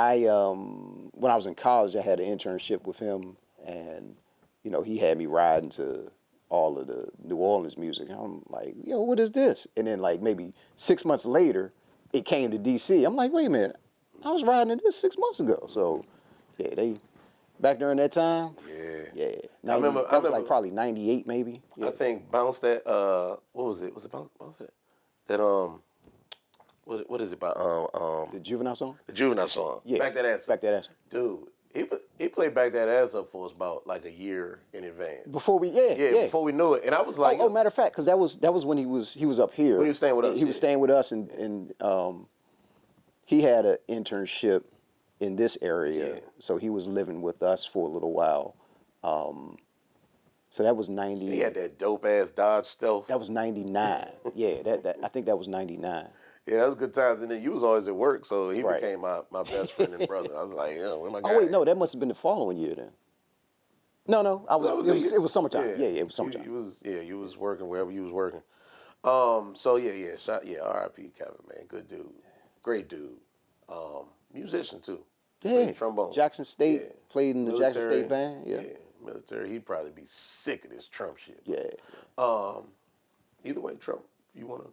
when I was in college, I had an internship with him, and he had me riding to all of the New Orleans music. And I'm like, yo, what is this? And then like maybe 6 months later, it came to DC. I'm like, wait a minute, I was riding in this 6 months ago. So yeah, they back during that time. Yeah. Yeah. I remember. That was like probably 98 maybe. Yeah. I think Bounce that. What was it? Was it Bounce that? That What is it about? The Juvenile song? The Juvenile song. Yeah. Back that ass up. Back that ass. Dude, he played Back That Ass Up for us about like a year in advance. Before we Before we knew it, and I was like, oh, matter of fact, because that was when he was up here. When he was staying with us, He was staying with us, and he had an internship in this area, so he was living with us for a little while. So that was 90. he had that dope ass Dodge Stealth. That was 99. Yeah, that I think that was 99. Yeah, that was good times. And then you was always at work, so he Right. became my best friend and brother. I was like, where my guy? Oh wait, no, that must have been the following year then. No, it was summertime. Yeah, it was summertime. You was working wherever you was working. R.I.P. Kevin, man, good dude, great dude, musician too. Yeah, Played trombone. Jackson State, Yeah. played in the Jackson Military, State band. Yeah. Military. He'd probably be sick of this Trump shit. Yeah. Either way, Trump, you want to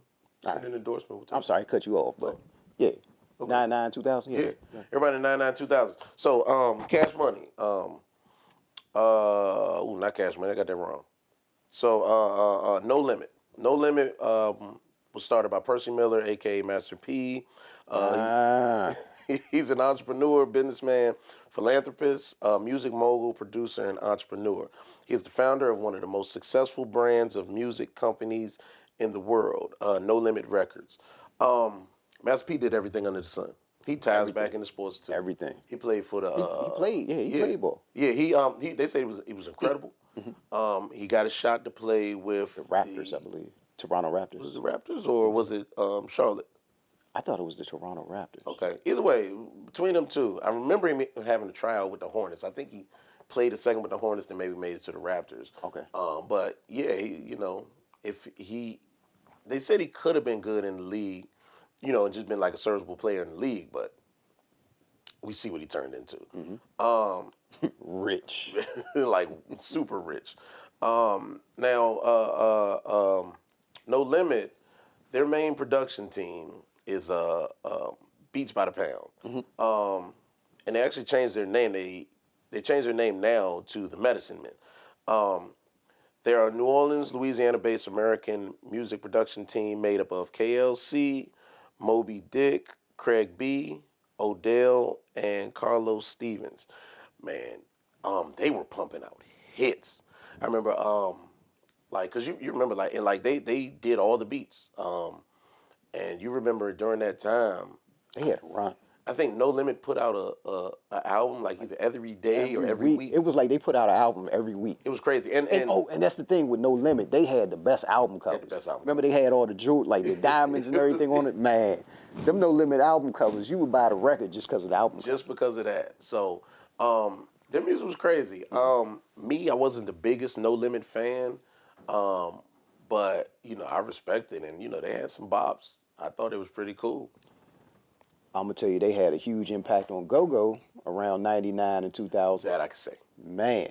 send an endorsement? We'll I'm sorry, I cut you off, but yeah. Okay. 99, 2000, yeah. Everybody 99, 2000. So, Cash Money. Not Cash Money. I got that wrong. So, No Limit. No Limit was started by Percy Miller, a.k.a. Master P. He's an entrepreneur, businessman, philanthropist, music mogul, producer, and entrepreneur. He is the founder of one of the most successful brands of music companies in the world, No Limit Records. Master P did everything under the sun. He ties back into sports too. Everything. He played for the. He played ball. Yeah, he they said he was incredible. He got a shot to play with The Raptors, I believe. Toronto Raptors. Was it the Raptors or was it Charlotte? I thought it was the Toronto Raptors. Okay. Either way, between them two, I remember him having a tryout with the Hornets. I think he played a second with the Hornets, then maybe made it to the Raptors. Okay. But yeah, they said he could have been good in the league, and just been like a serviceable player in the league, but we see what he turned into. Rich. Like super rich. Now, No Limit, their main production team is Beats by the Pound. And they actually changed their name. They changed their name now to the Medicine Men. They are a New Orleans, Louisiana-based American music production team made up of KLC, Moby Dick, Craig B, Odell, and Carlos Stevens. Man, they were pumping out hits. I remember, cause you remember they did all the beats. And you remember during that time, They had a run. I think No Limit put out a album like either every day or every week. It was like they put out an album every week. It was crazy. And that's the thing with No Limit. They had the best album covers. the best album Remember they had all the jewel, like the diamonds and everything on it? Man, them No Limit album covers, you would buy the record just because of the album just because of that. So their music was crazy. Me, I wasn't the biggest No Limit fan, but I respected, and they had some bops. I thought it was pretty cool. I'm going to tell you, they had a huge impact on go-go around 99 and 2000. That I can say. Man,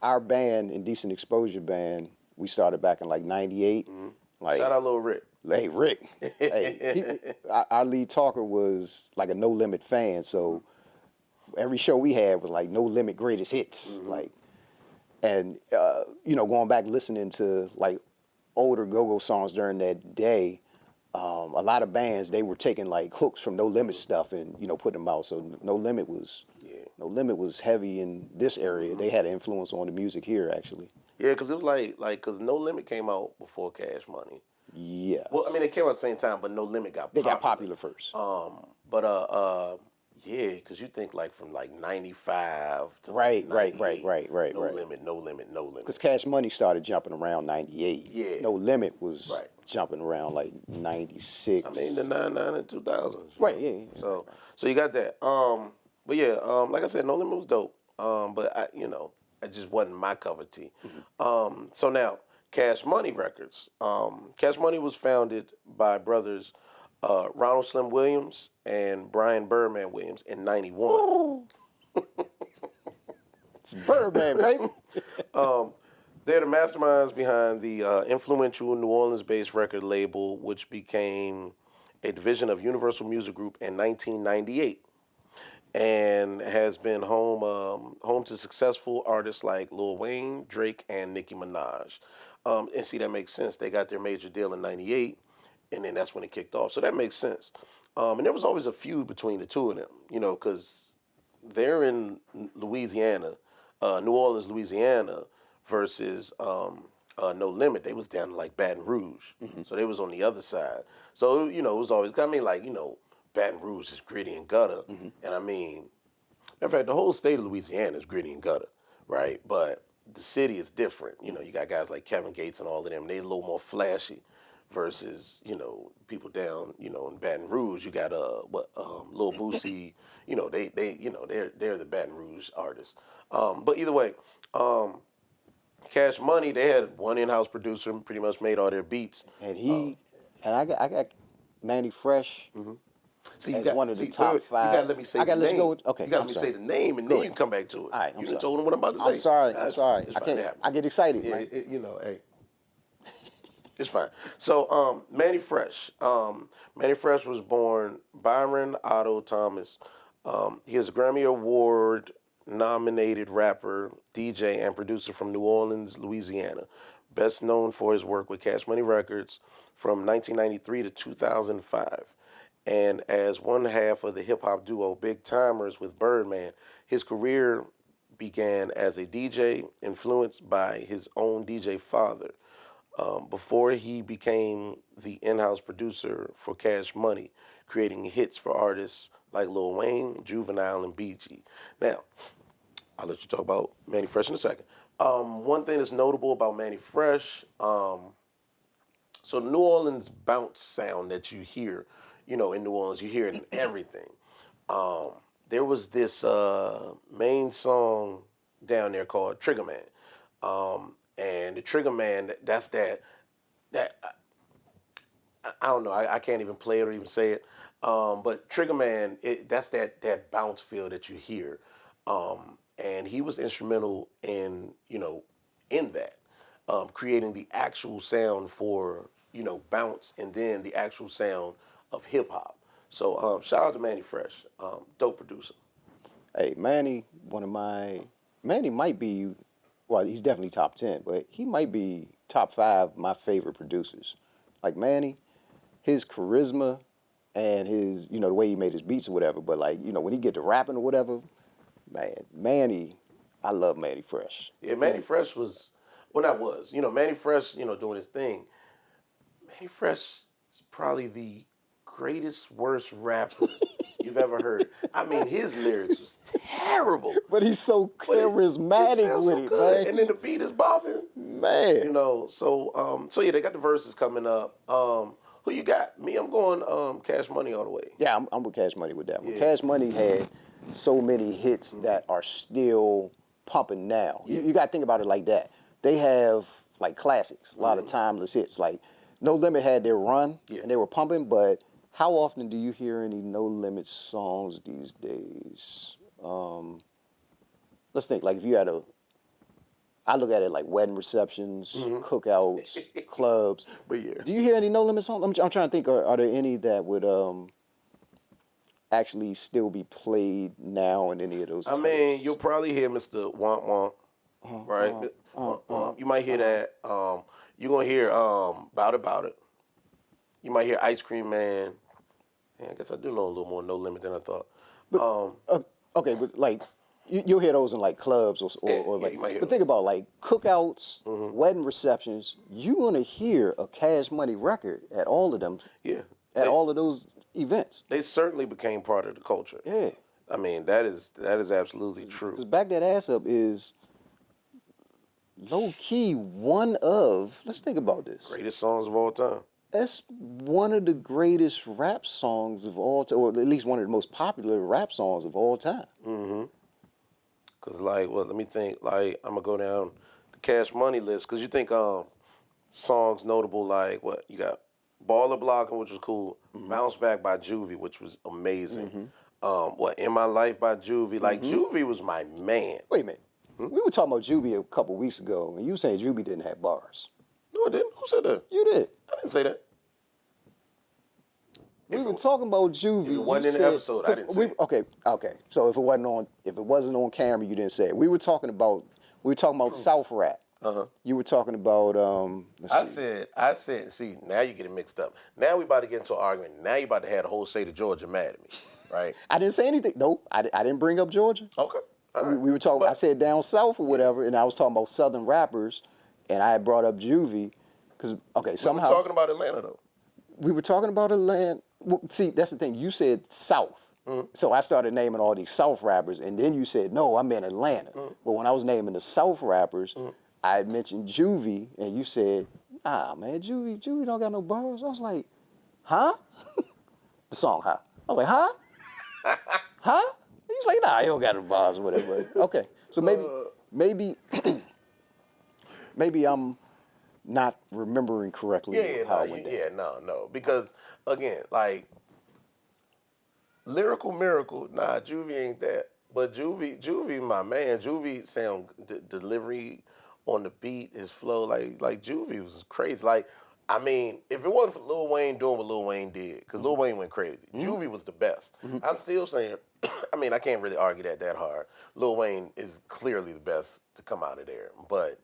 our band, Indecent Exposure Band, we started back in like 98. Like, Shout out Lil Rick. Hey, Rick. Our lead talker was like a No Limit fan, so every show we had was like No Limit greatest hits. And going back listening to like older go-go songs during that day, a lot of bands, they were taking like hooks from No Limit stuff and putting them out. So No Limit was heavy in this area. They had an influence on the music here actually. Yeah, because it was because No Limit came out before Cash Money. Yeah. Well, I mean, they came out at the same time, but No Limit got popular. They got popular first. Yeah, because you think like from like 95 to Right, like right. 98. No limit, no limit, no limit. Because Cash Money started jumping around 98. Yeah. No Limit was Right. jumping around like 96. I mean the 99 and 2000s. Right, yeah. So you got that. But yeah, like I said, No Limit was dope. But it just wasn't my cup of tea. So now Cash Money Records. Cash Money was founded by brothers Ronald Slim Williams and Brian Birdman Williams in '91. It's Birdman, baby. They're the masterminds behind the influential New Orleans-based record label, which became a division of Universal Music Group in 1998, and has been home to successful artists like Lil Wayne, Drake, and Nicki Minaj. And see, that makes sense. They got their major deal in '98, and then that's when it kicked off. So that makes sense. And there was always a feud between the two of them, because they're in Louisiana, New Orleans, Louisiana, versus No Limit. They was down to like Baton Rouge, so they was on the other side. So it was always. I mean, like Baton Rouge is gritty and gutter, and I mean, in fact, the whole state of Louisiana is gritty and gutter, right? But the city is different. You got guys like Kevin Gates and all of them. They a little more flashy, versus people down in Baton Rouge. You got Lil Boosie. They're the Baton Rouge artists. But either way, Cash Money, they had one in-house producer, pretty much made all their beats. And I got Manny Fresh. See, as one of the top wait, five. You gotta let me say I gotta the let name. you go. Okay, You gotta I'm let me sorry. say the name, and Go then you ahead. can come back to it. All right, I'm you sorry. done told them what I'm about to say. I'm sorry. Nah, I'm it's sorry. fine, it's I fine, can't. it happens. I get excited, Yeah, man. hey. It's fine. So, Manny Fresh. Manny Fresh was born Byron Otto Thomas. He is a Grammy Award nominated rapper, DJ, and producer from New Orleans, Louisiana. Best known for his work with Cash Money Records from 1993 to 2005. And as one half of the hip hop duo Big Timers with Birdman, his career began as a DJ influenced by his own DJ father. Before he became the in-house producer for Cash Money, creating hits for artists like Lil Wayne, Juvenile, and BG. Now, I'll let you talk about Manny Fresh in a second. One thing that's notable about Manny Fresh, so the New Orleans bounce sound that you hear, in New Orleans, you hear it in everything. There was this main song down there called Trigger Man. And the Trigger Man, that's that I don't know, I can't even play it or even say it. But Trigger Man, that's that bounce feel that you hear. And he was instrumental in that, creating the actual sound for, bounce, and then the actual sound of hip hop. So shout out to Manny Fresh, dope producer. Hey, Manny, Manny might be, well, he's definitely top 10, but he might be top 5 of my favorite producers. Like Manny, his charisma and his, the way he made his beats or whatever, but like, when he get to rapping or whatever, man, Manny, I love Manny Fresh. Yeah, Manny Fresh was, Manny Fresh, doing his thing. Manny Fresh is probably the greatest, worst rapper you've ever heard. I mean, his lyrics was terrible. But he's so But charismatic with so it, good. man. And then the beat is bopping. Man. So yeah, they got the verses coming up. Who you got? Me, I'm going Cash Money all the way. Yeah, I'm with Cash Money with that one. Yeah. Cash Money had so many hits that are still pumping now. You got to think about it like that. They have like classics, a lot of timeless hits. Like No Limit had their run and they were pumping, but how often do you hear any No Limit songs these days? Let's think, like if you had I look at it like wedding receptions, cookouts, clubs. But yeah. Do you hear any No Limit songs? I'm trying to think, are there any that would actually still be played now in any of those I mean, you'll probably hear Mr. Womp Womp, right? You might hear that. You're going to hear Bout It. You might hear Ice Cream Man. Yeah, I guess I do know a little more No Limit than I thought. Okay, but like you'll hear those in like clubs or like. you might hear But those. think about like cookouts, wedding receptions. You're gonna hear a Cash Money record at all of them. Yeah. At all of those events. They certainly became part of the culture. Yeah. I mean, that is absolutely true. Because Back That Ass Up is low key one of. Let's think about this. Greatest songs of all time. That's one of the greatest rap songs of all time, or at least one of the most popular rap songs of all time. Mm-hmm. Cause like, well, let me think. Like, I'm gonna go down the Cash Money list. Cause you think songs notable like what you got? Baller Blocking, which was cool. Bounce Back by Juvie, which was amazing. What In My Life by Juvie. Like Juvie was my man. Wait a minute. We were talking about Juvie a couple weeks ago, and you were saying Juvie didn't have bars. No, I didn't. Who said that? You did. I didn't say that. We were talking about Juvie. If it wasn't in the episode, I didn't say it. Okay. So if it wasn't on camera, you didn't say it. We were talking about South rap. You were talking about I said. See, now you get it mixed up. Now we about to get into an argument. Now you about to have the whole state of Georgia mad at me, right? I didn't say anything. No, I didn't bring up Georgia. Okay. All right. We were talking. I said down south or whatever, and I was talking about Southern rappers, and I had brought up Juvie, because somehow we were talking about Atlanta though. We were talking about Atlanta. Well, see, that's the thing. You said South. So I started naming all these South rappers, and then you said, no, I'm in Atlanta. But when I was naming the South rappers, I had mentioned Juvie, and you said, man, Juvie don't got no bars. I was like, huh? The song, huh? I was like, huh? Huh? He was like, nah, he don't got no bars or whatever. Okay, so maybe I'm not remembering correctly how it went down. No. Because, again, like, Lyrical Miracle, nah, Juvie ain't that. But Juvie, my man, Juvie sound delivery on the beat, his flow, like Juvie was crazy. Like, I mean, if it wasn't for Lil Wayne doing what Lil Wayne did, because Lil Wayne went crazy, Juvie was the best. I'm still saying, I mean, I can't really argue that hard. Lil Wayne is clearly the best to come out of there. But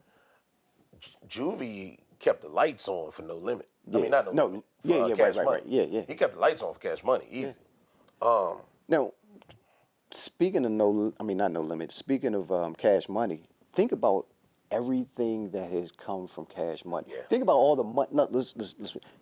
Juvie kept the lights on for No Limit. Yeah. I mean, not No Limit. For Cash Money. Right. Yeah. He kept the lights on for Cash Money, easy. Now, speaking of not No Limit. Speaking of Cash Money, think about everything that has come from Cash Money. Yeah. Think about all the money. No, let's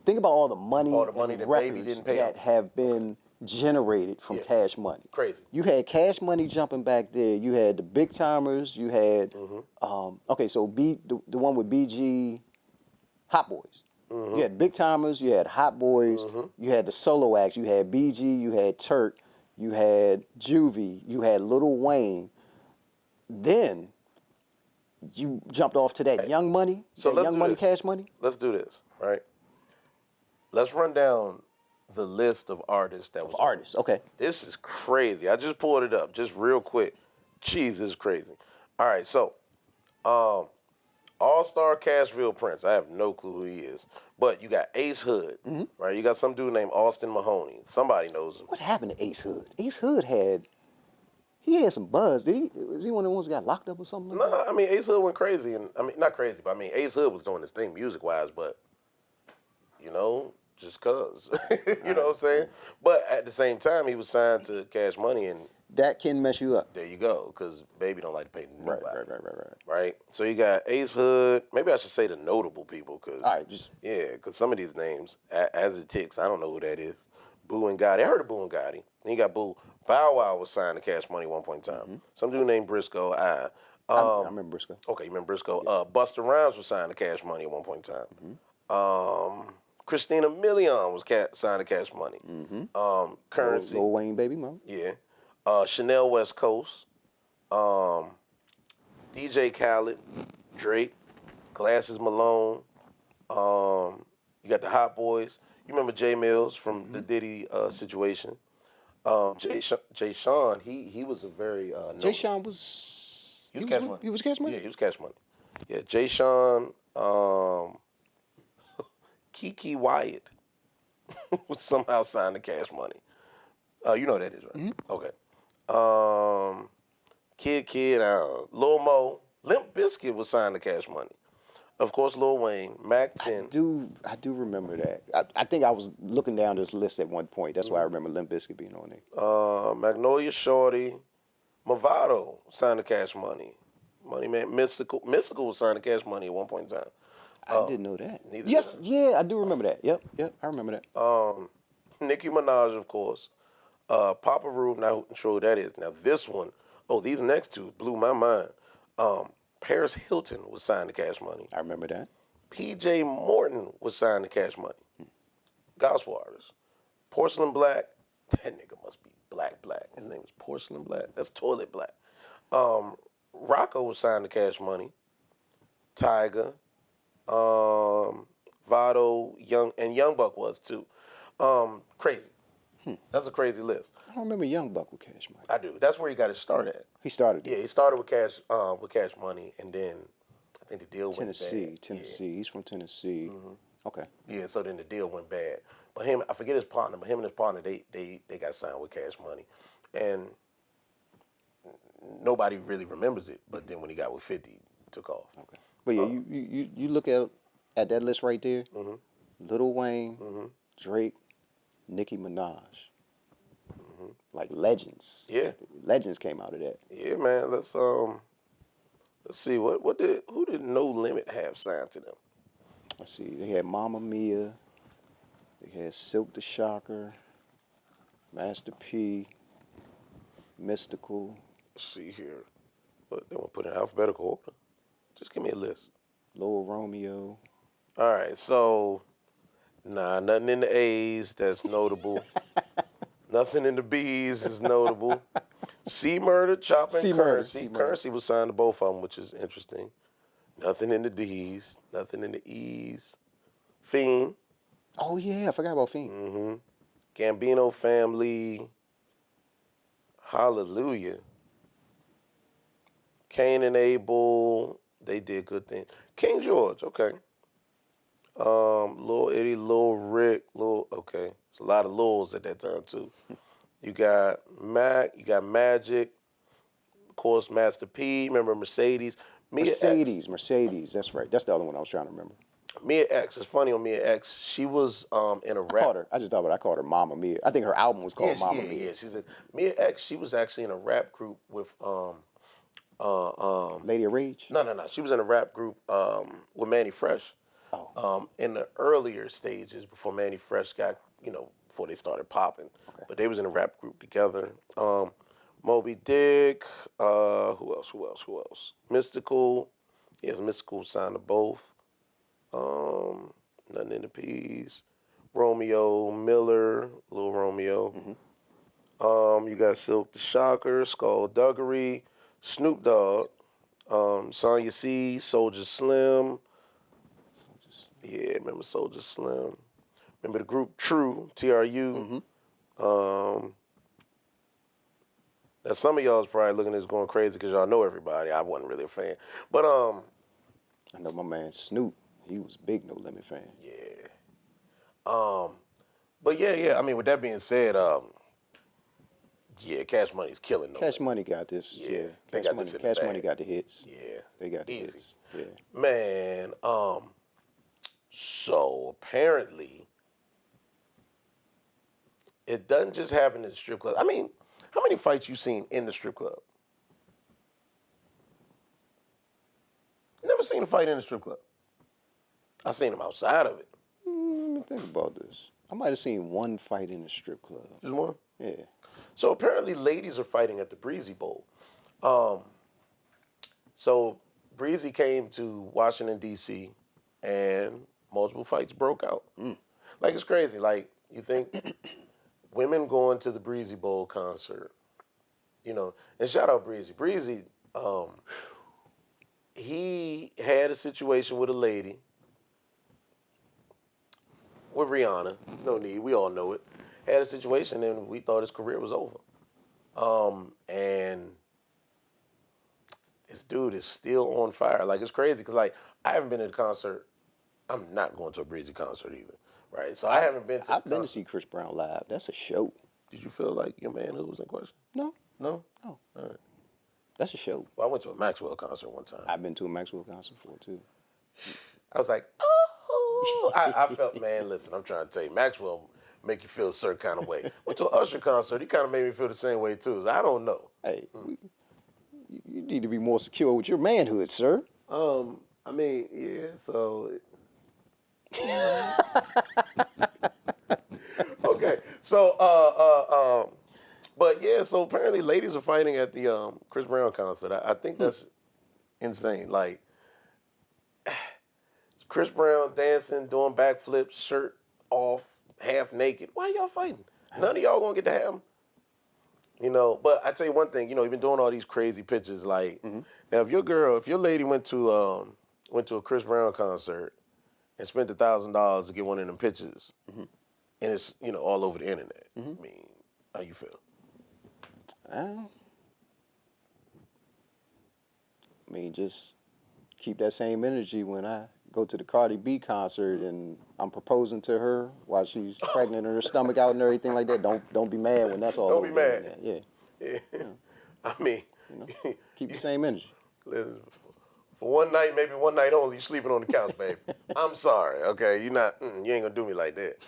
think about all the money. All the money and that records Baby didn't pay that him. have been generated from Cash Money. Crazy. You had Cash Money jumping back there. You had the Big Timers. You had so the one with BG, Hot Boys. You had Big Timers, you had Hot Boys, you had the solo acts, you had BG, you had Turk, you had Juvie, you had Lil Wayne. Then you jumped off to that Young Money, Cash Money. Let's do this, right? Let's run down the list of artists that was Artists, okay. This is crazy. I just pulled it up just real quick. Jeez, this is crazy. All right, so All-Star Cashville Prince. I have no clue who he is. But you got Ace Hood, right? You got some dude named Austin Mahoney. Somebody knows him. What happened to Ace Hood? Ace Hood had some buzz. Was he one of the ones that got locked up or something like that? I mean, Ace Hood went crazy. And I mean, not crazy, but I mean, Ace Hood was doing his thing music-wise, but, just cuz. You know what I'm saying? But at the same time, he was signed to Cash Money, and That can mess you up. there you go, because Baby don't like to pay nobody. Right. Right? So you got Ace Hood. Maybe I should say the notable people, because All right, just because some of these names, as it ticks, I don't know who that is. Boo and Gotti. I heard of Boo and Gotti. Then you got Boo. Bow Wow was signed to Cash Money at one point in time. Some dude named Briscoe. I remember Briscoe. Okay, you remember Briscoe. Busta Rhymes was signed to Cash Money at one point in time. Christina Milian was signed to Cash Money. Currency. Lil Wayne, baby, mo. Yeah. Chanel West Coast. DJ Khaled. Drake. Glasses Malone. You got the Hot Boys. You remember Jay Mills from the Diddy situation. Jay Sean, he was a very Jay Sean was. He was Cash Money. He was Cash Money? Yeah, he was Cash Money. Yeah, Jay Sean, Kiki Wyatt was somehow signed to Cash Money. You know who that is, right? Okay. Kid, Lil Mo, Limp Bizkit was signed to Cash Money. Of course, Lil Wayne, Mac 10. I do remember that. I think I was looking down this list at one point. That's why I remember Limp Bizkit being on there. Magnolia Shorty, Movado signed to Cash Money. Money Man, Mystical was signed to Cash Money at one point in time. I didn't know that. Neither yes, did yeah, I do remember that. Yep, I remember that. Nicki Minaj, of course. Papa Rube, now who control that is. Now this one, these next two blew my mind. Paris Hilton was signed to Cash Money. I remember that. P.J. Morton was signed to Cash Money. Gospel artist. Porcelain Black, that nigga must be black. His name is Porcelain Black. That's Toilet Black. Rocco was signed to Cash Money. Tyga, Vado, Young Buck was too. Crazy. That's a crazy list. I don't remember Young Buck with Cash Money. I do. That's where he got his start at. He started. Yeah, he started with Cash Money, and then I think the deal went Tennessee. bad. Yeah. He's from Tennessee. Mm-hmm. Okay. Yeah, so then the deal went bad. But I forget his partner, but him and his partner, they got signed with Cash Money, and nobody really remembers it. But then when he got with 50, it took off. Okay. But yeah, you look at that list right there. Mm-hmm. Lil Wayne, Drake, Nicki Minaj, like legends. Yeah, legends came out of that. Yeah, man. Let's see who did No Limit have signed to them? Let's see. They had Mama Mia. They had Silk the Shocker, Master P, Mystical. Let's see here. But they want to put in alphabetical order. Just give me a list. Lil Romeo. All right, so nothing in the A's that's notable. Nothing in the B's is notable. C Murder, Chopper, and Currency. Currency was signed to both of them, which is interesting. Nothing in the D's. Nothing in the E's. Fiend. Oh yeah, I forgot about Fiend. Gambino Family. Hallelujah. Cain and Abel. They did good things. King George, okay. Lil Eddie, Lil Rick, okay. It's a lot of Lils at that time too. You got Mac, you got Magic, of course Master P, remember Mercedes. Mercedes, that's right. That's the other one I was trying to remember. Mia X, it's funny on Mia X, she was in a rap. I called her Mama Mia. I think her album was called Mama Mia. Yeah, she's Mia X, she was actually in a rap group with Lady of Rage? No. She was in a rap group with Manny Fresh. Oh. In the earlier stages before Manny Fresh got, before they started popping. Okay. But they was in a rap group together. Moby Dick, who else? Mystical. Yes, Mystical signed to both. Nothing in the P's. Romeo Miller, Lil Romeo. You got Silk the Shocker, Skullduggery, Snoop Dogg, Sonya C, Soulja Slim. Yeah, remember Soulja Slim. Remember the group True, TRU. Now some of y'all is probably looking at this going crazy because y'all know everybody. I wasn't really a fan. But I know my man Snoop. He was a big No Limit fan. Yeah. But yeah. I mean, with that being said, Cash Money's killing No Cash Money got this. Yeah. Cash Money got the hits. Yeah. They got the Easy. hits. Yeah. Man, so apparently it doesn't just happen in the strip club. I mean, how many fights you seen in the strip club? Never seen a fight in the strip club. I seen them outside of it. Let me think about this. I might have seen one fight in the strip club. Just one? Yeah. So apparently ladies are fighting at the Breezy Bowl. So Breezy came to Washington, D.C., and multiple fights broke out. Like, it's crazy. Like, you think women going to the Breezy Bowl concert, and shout out Breezy. Breezy, he had a situation with a lady, with Rihanna. There's no need. We all know it. Had a situation, and we thought his career was over. And this dude is still on fire. Like, it's crazy because, like, I haven't been to a concert. I'm not going to a Breezy concert either, right? So I haven't been to. I've been to see Chris Brown live. That's a show. Did you feel like your man who was in question? No. No. No. All right. That's a show. Well, I went to a Maxwell concert one time. I've been to a Maxwell concert before too. I was like, oh. I felt, man, listen, I'm trying to tell you, Maxwell make you feel a certain kind of way. Went to an Usher concert, he kind of made me feel the same way too. So I don't know. Hey, you need to be more secure with your manhood, sir. I mean, yeah, so. Okay, so But yeah, so apparently ladies are fighting at the Chris Brown concert. I think that's insane. Like Chris Brown dancing, doing backflips, shirt off, half naked. Why y'all fighting? None of y'all gonna get to have him. You know, but I tell you one thing, you know, you've been doing all these crazy pictures. Like, now if your lady went to a Chris Brown concert and spent $1,000 to get one of them pictures, and it's, you know, all over the internet. I mean, how you feel? I mean, just keep that same energy when I go to the Cardi B concert and I'm proposing to her while she's pregnant and her stomach out and everything like that. Don't be mad when that's all Don't over be the mad. internet. Yeah, Yeah. I mean, you know, keep the same energy. listen, for one night, maybe one night only, you sleeping on the couch, baby. I'm sorry, okay? You ain't gonna do me like that.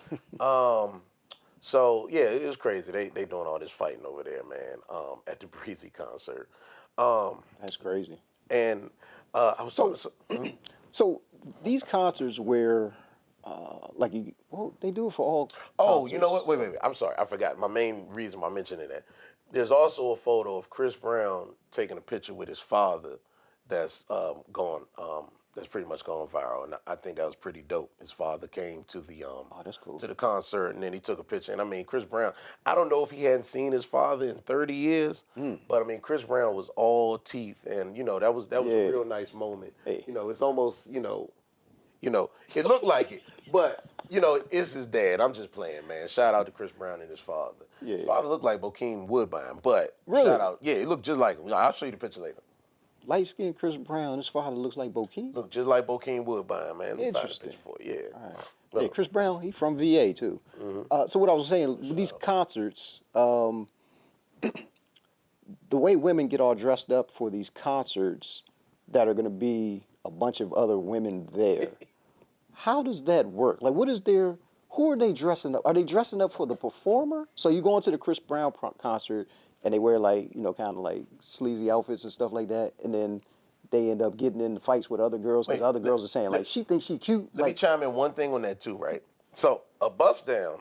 So yeah, it was crazy. They doing all this fighting over there, man. At the Breezy concert, That's crazy. and I was So, talking. so these concerts where, they do it for all Oh, concerts. you know what? Wait. I'm sorry, I forgot. My main reason why I'm mentioning that. There's also a photo of Chris Brown taking a picture with his father that's that's pretty much gone viral, and I think that was pretty dope. His father came to the Oh, that's cool. to the concert, and then he took a picture. And I mean, Chris Brown. I don't know if he hadn't seen his father in 30 years, but I mean, Chris Brown was all teeth, and you know that was Yeah. a real nice moment. Hey. You know, it's almost it looked like it, but you know, it's his dad. I'm just playing, man. Shout out to Chris Brown and his father. Yeah. His father looked like Bokeem Woodbine, but Really? shout out. Yeah, he looked just like him. I'll show you the picture later. Light-skinned Chris Brown, his father looks like Bokeem. Looked just like Bokeem Woodbine, man. Let me find the Interesting. picture for you. Yeah. All right. No. Yeah, Chris Brown, he from VA too. So what I was saying, with these concerts, the way women get all dressed up for these concerts that are going to be a bunch of other women there, how does that work? Like, who are they dressing up? Are they dressing up for the performer? So you go into the Chris Brown concert and they wear like, kind of like sleazy outfits and stuff like that, and then they end up getting into fights with other girls because Wait, other girls are saying like, she thinks she cute. Let me chime in one thing on that too, right? So a bust down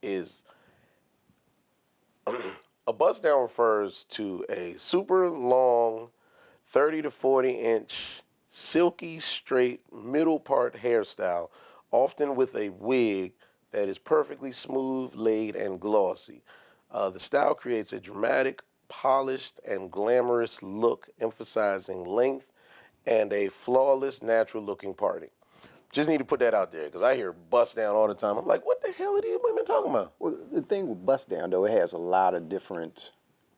is a bust down refers to a super long 30 to 40 inch silky straight middle part hairstyle, often with a wig that is perfectly smooth, laid, and glossy. The style creates a dramatic, polished, and glamorous look, emphasizing length and a flawless, natural-looking parting. Just need to put that out there because I hear bust down all the time. I'm like, what the hell are these women talking about? Well, the thing with bust down though, it has a lot of different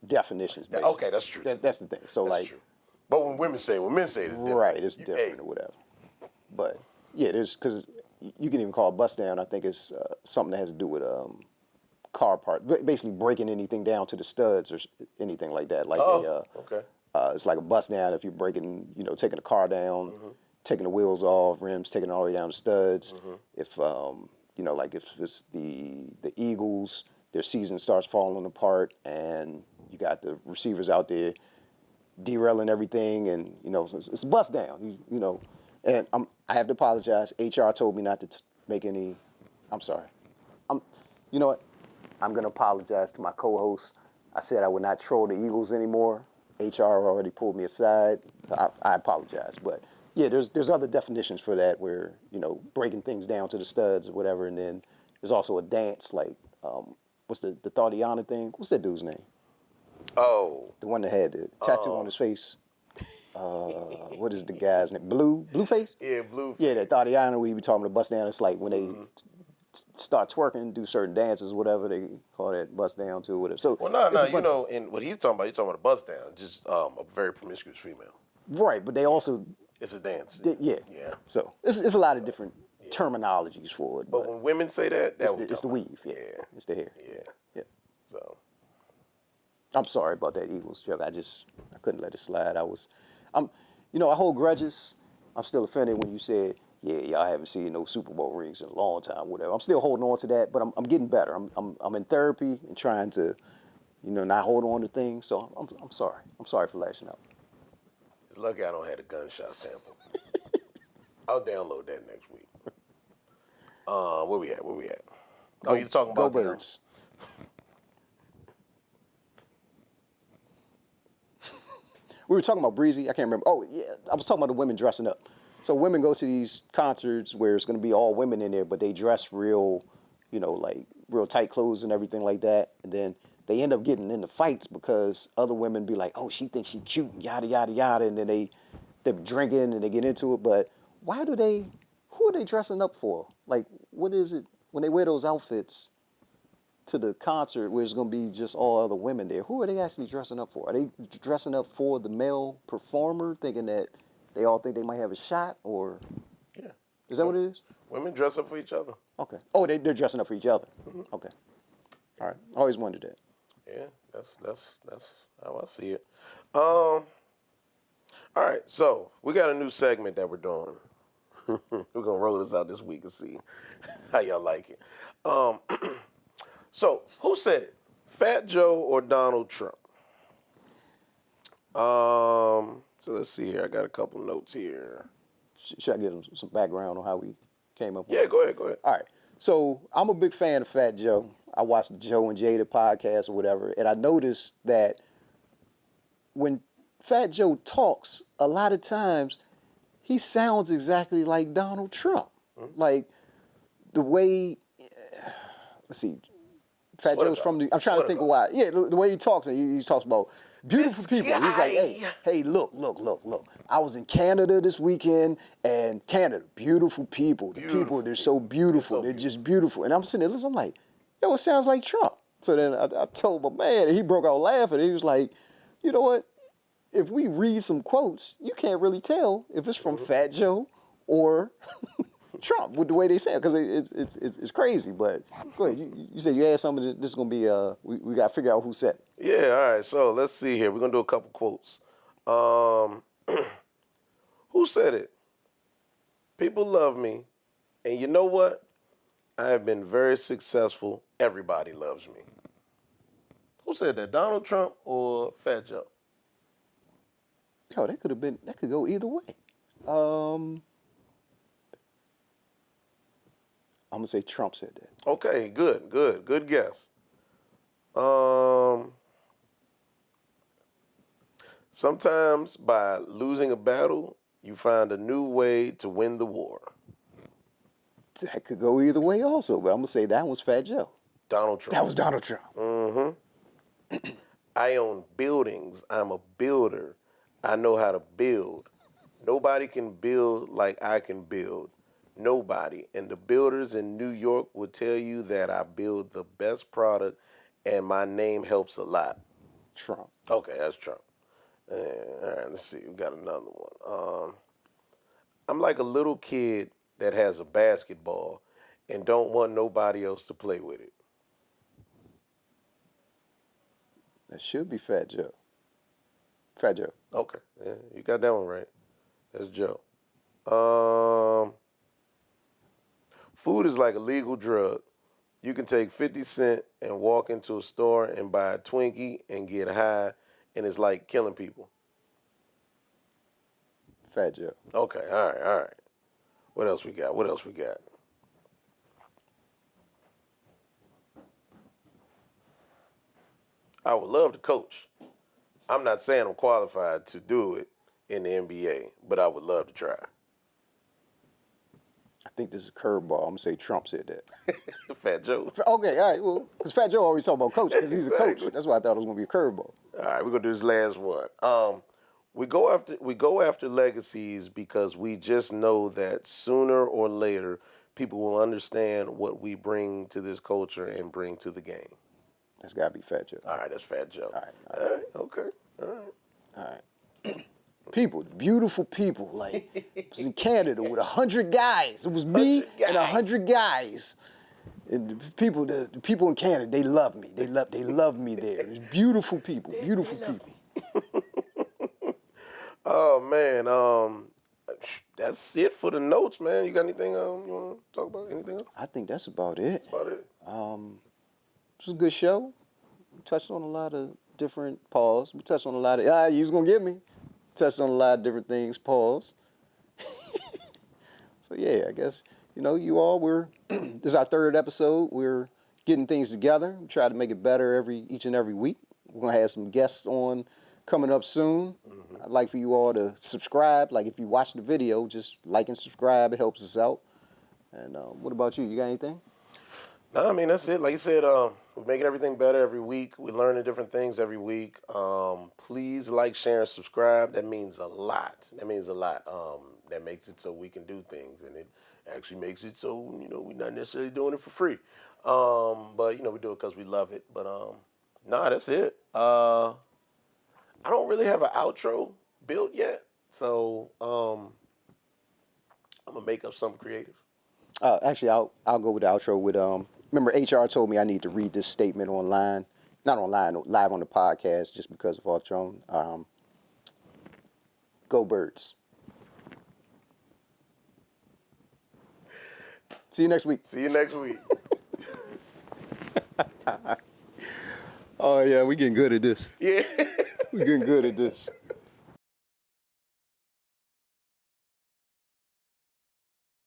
definitions. Basically. Okay, that's true. That's the thing. So That's true. But when men say it's different. right, it's different Hey, or whatever. But yeah, there's because you can even call it bust down. I think it's something that has to do with car part, basically breaking anything down to the studs or anything like that. Like okay. it's like a bust down if you're breaking, taking a car down, taking the wheels off, rims, taking it all the way down to studs. If like if it's the Eagles, their season starts falling apart, and you got the receivers out there derailing everything, and it's a bust down. And I have to apologize. HR told me not to make any. I'm sorry. You know what? I'm gonna apologize to my co-host. I said I would not troll the Eagles anymore. HR already pulled me aside. I apologize, but yeah, there's other definitions for that where breaking things down to the studs or whatever, and then there's also a dance like what's the Tatiana thing? What's that dude's name? Oh. The one that had the tattoo on his face. What is the guy's name? Blueface? Yeah, blue. Yeah, that Tatiana we be talking about bust down. It's like when they start twerking, do certain dances, whatever they call that bust down to, whatever. So Well, no, and what he's talking about a bust down, just a very promiscuous female. right, but they also It's a dance. yeah. Yeah. So it's a lot of different terminologies for it, But when women say that, it's the weave. Yeah. It's the hair. Yeah. Yeah. So. I'm sorry about that Eagles joke. I couldn't let it slide. I hold grudges. I'm still offended when you said, yeah, y'all haven't seen no Super Bowl rings in a long time, whatever. I'm still holding on to that, but I'm getting better. I'm in therapy and trying to, not hold on to things. So I'm sorry. I'm sorry for lashing out. It's lucky I don't have a gunshot sample. I'll download that next week. Where we at? Oh, you're talking Go about Birds. We were talking about Breezy. I can't remember. Oh, yeah. I was talking about the women dressing up. So women go to these concerts where it's going to be all women in there, but they dress real, like real tight clothes and everything like that. And then they end up getting into fights because other women be like, oh, she thinks she cute, yada, yada, yada. And then they're drinking and they get into it. But who are they dressing up for? Like, what is it when they wear those outfits to the concert where it's going to be just all other women there? Who are they actually dressing up for? Are they dressing up for the male performer, thinking that they all think they might have a shot, or Yeah. is that what it is? Women dress up for each other. Okay. Oh, they're dressing up for each other. Okay. All right. Always wondered that. Yeah, that's how I see it. All right, so we got a new segment that we're doing. We're gonna roll this out this week and see how y'all like it. So who said it? Fat Joe or Donald Trump? So let's see here. I got a couple notes here. Should I give them some background on how we came up with Yeah, it? go ahead. All right. So I'm a big fan of Fat Joe. I watched the Joe and Jada podcast or whatever, and I noticed that when Fat Joe talks, a lot of times he sounds exactly like Donald Trump. Like the way, let's see, Fat Swear to Joe's from God. the, I'm trying to Swear to think of God. why. Yeah, the way he talks, and he talks about beautiful This people. He's like, guy. hey, look. I was in Canada this weekend, and Canada, beautiful people. The people, they're so beautiful. They're just beautiful. And I'm sitting there listening, I'm like, yo, it sounds like Trump. So then I told my man, and he broke out laughing. He was like, you know what? If we read some quotes, you can't really tell if it's from Fat Joe or Trump with the way they say it, because it's crazy. But go ahead. You said you had something. This is gonna be we got to figure out who said it. Yeah, all right. So let's see here. We're gonna do a couple quotes. Who said it? People love me, and you know what? I have been very successful. Everybody loves me. Who said that? Donald Trump or Fat Joe? Yo, that could go either way. I'm gonna say Trump said that. Okay, good guess. Sometimes by losing a battle, you find a new way to win the war. That could go either way also, but I'm gonna say that was Fat Joe. Donald Trump. That was Donald Trump. I own buildings. I'm a builder. I know how to build. Nobody can build like I can build. Nobody. And the builders in New York will tell you that I build the best product and my name helps a lot. Trump. Okay, that's Trump. All right, let's see. We got another one. I'm like a little kid that has a basketball and don't want nobody else to play with it. That should be Fat Joe. Fat Joe. Okay, yeah, you got that one right. That's Joe. Food is like a legal drug. You can take 50 cents and walk into a store and buy a Twinkie and get high, and it's like killing people. Fat Joe. Okay, all right. What else we got? I would love to coach. I'm not saying I'm qualified to do it in the NBA, but I would love to try. I think this is a curveball. I'm gonna say Trump said that. Fat Joe. Okay, all right. Well, because Fat Joe always talk about coach because he's a Exactly. coach. That's why I thought it was gonna be a curveball. All right, we're gonna do this last one. We go after legacies because we just know that sooner or later people will understand what we bring to this culture and bring to the game. That's gotta be Fat Joe. All right, that's Fat Joe. All right. All right, okay. All right. All right. People, beautiful people. Like, I was in Canada with 100 guys. It was me 100 and 100 guys. And the people in Canada, they love me. They love me there. It's beautiful people. Beautiful people. Oh man, that's it for the notes, man. You got anything you want to talk about? Anything else? I think that's about it. That's about it. It was a good show. We touched on a lot of different pause. We touched on a lot of you was gonna get me. Touched on a lot of different things. Pause. So yeah, I guess you all this is our third episode. We're getting things together. We try to make it better each and every week. We're gonna have some guests on coming up soon. I'd like for you all to subscribe. Like if you watch the video, just like and subscribe. It helps us out. And what about you? You got anything? No, I mean, that's it. Like you said, we're making everything better every week. We're learning different things every week. Please like, share, and subscribe. That means a lot. That means a lot. That makes it so we can do things. And it actually makes it so, we're not necessarily doing it for free. But, we do it because we love it. But, nah, that's it. I don't really have an outro built yet. So, I'm going to make up something creative. Actually, I'll go with the outro with remember HR told me I need to read this statement online, not online, live on the podcast, just because of our throne. Go Birds. See you next week. See you next week. Oh yeah, we getting good at this. Yeah. We getting good at this.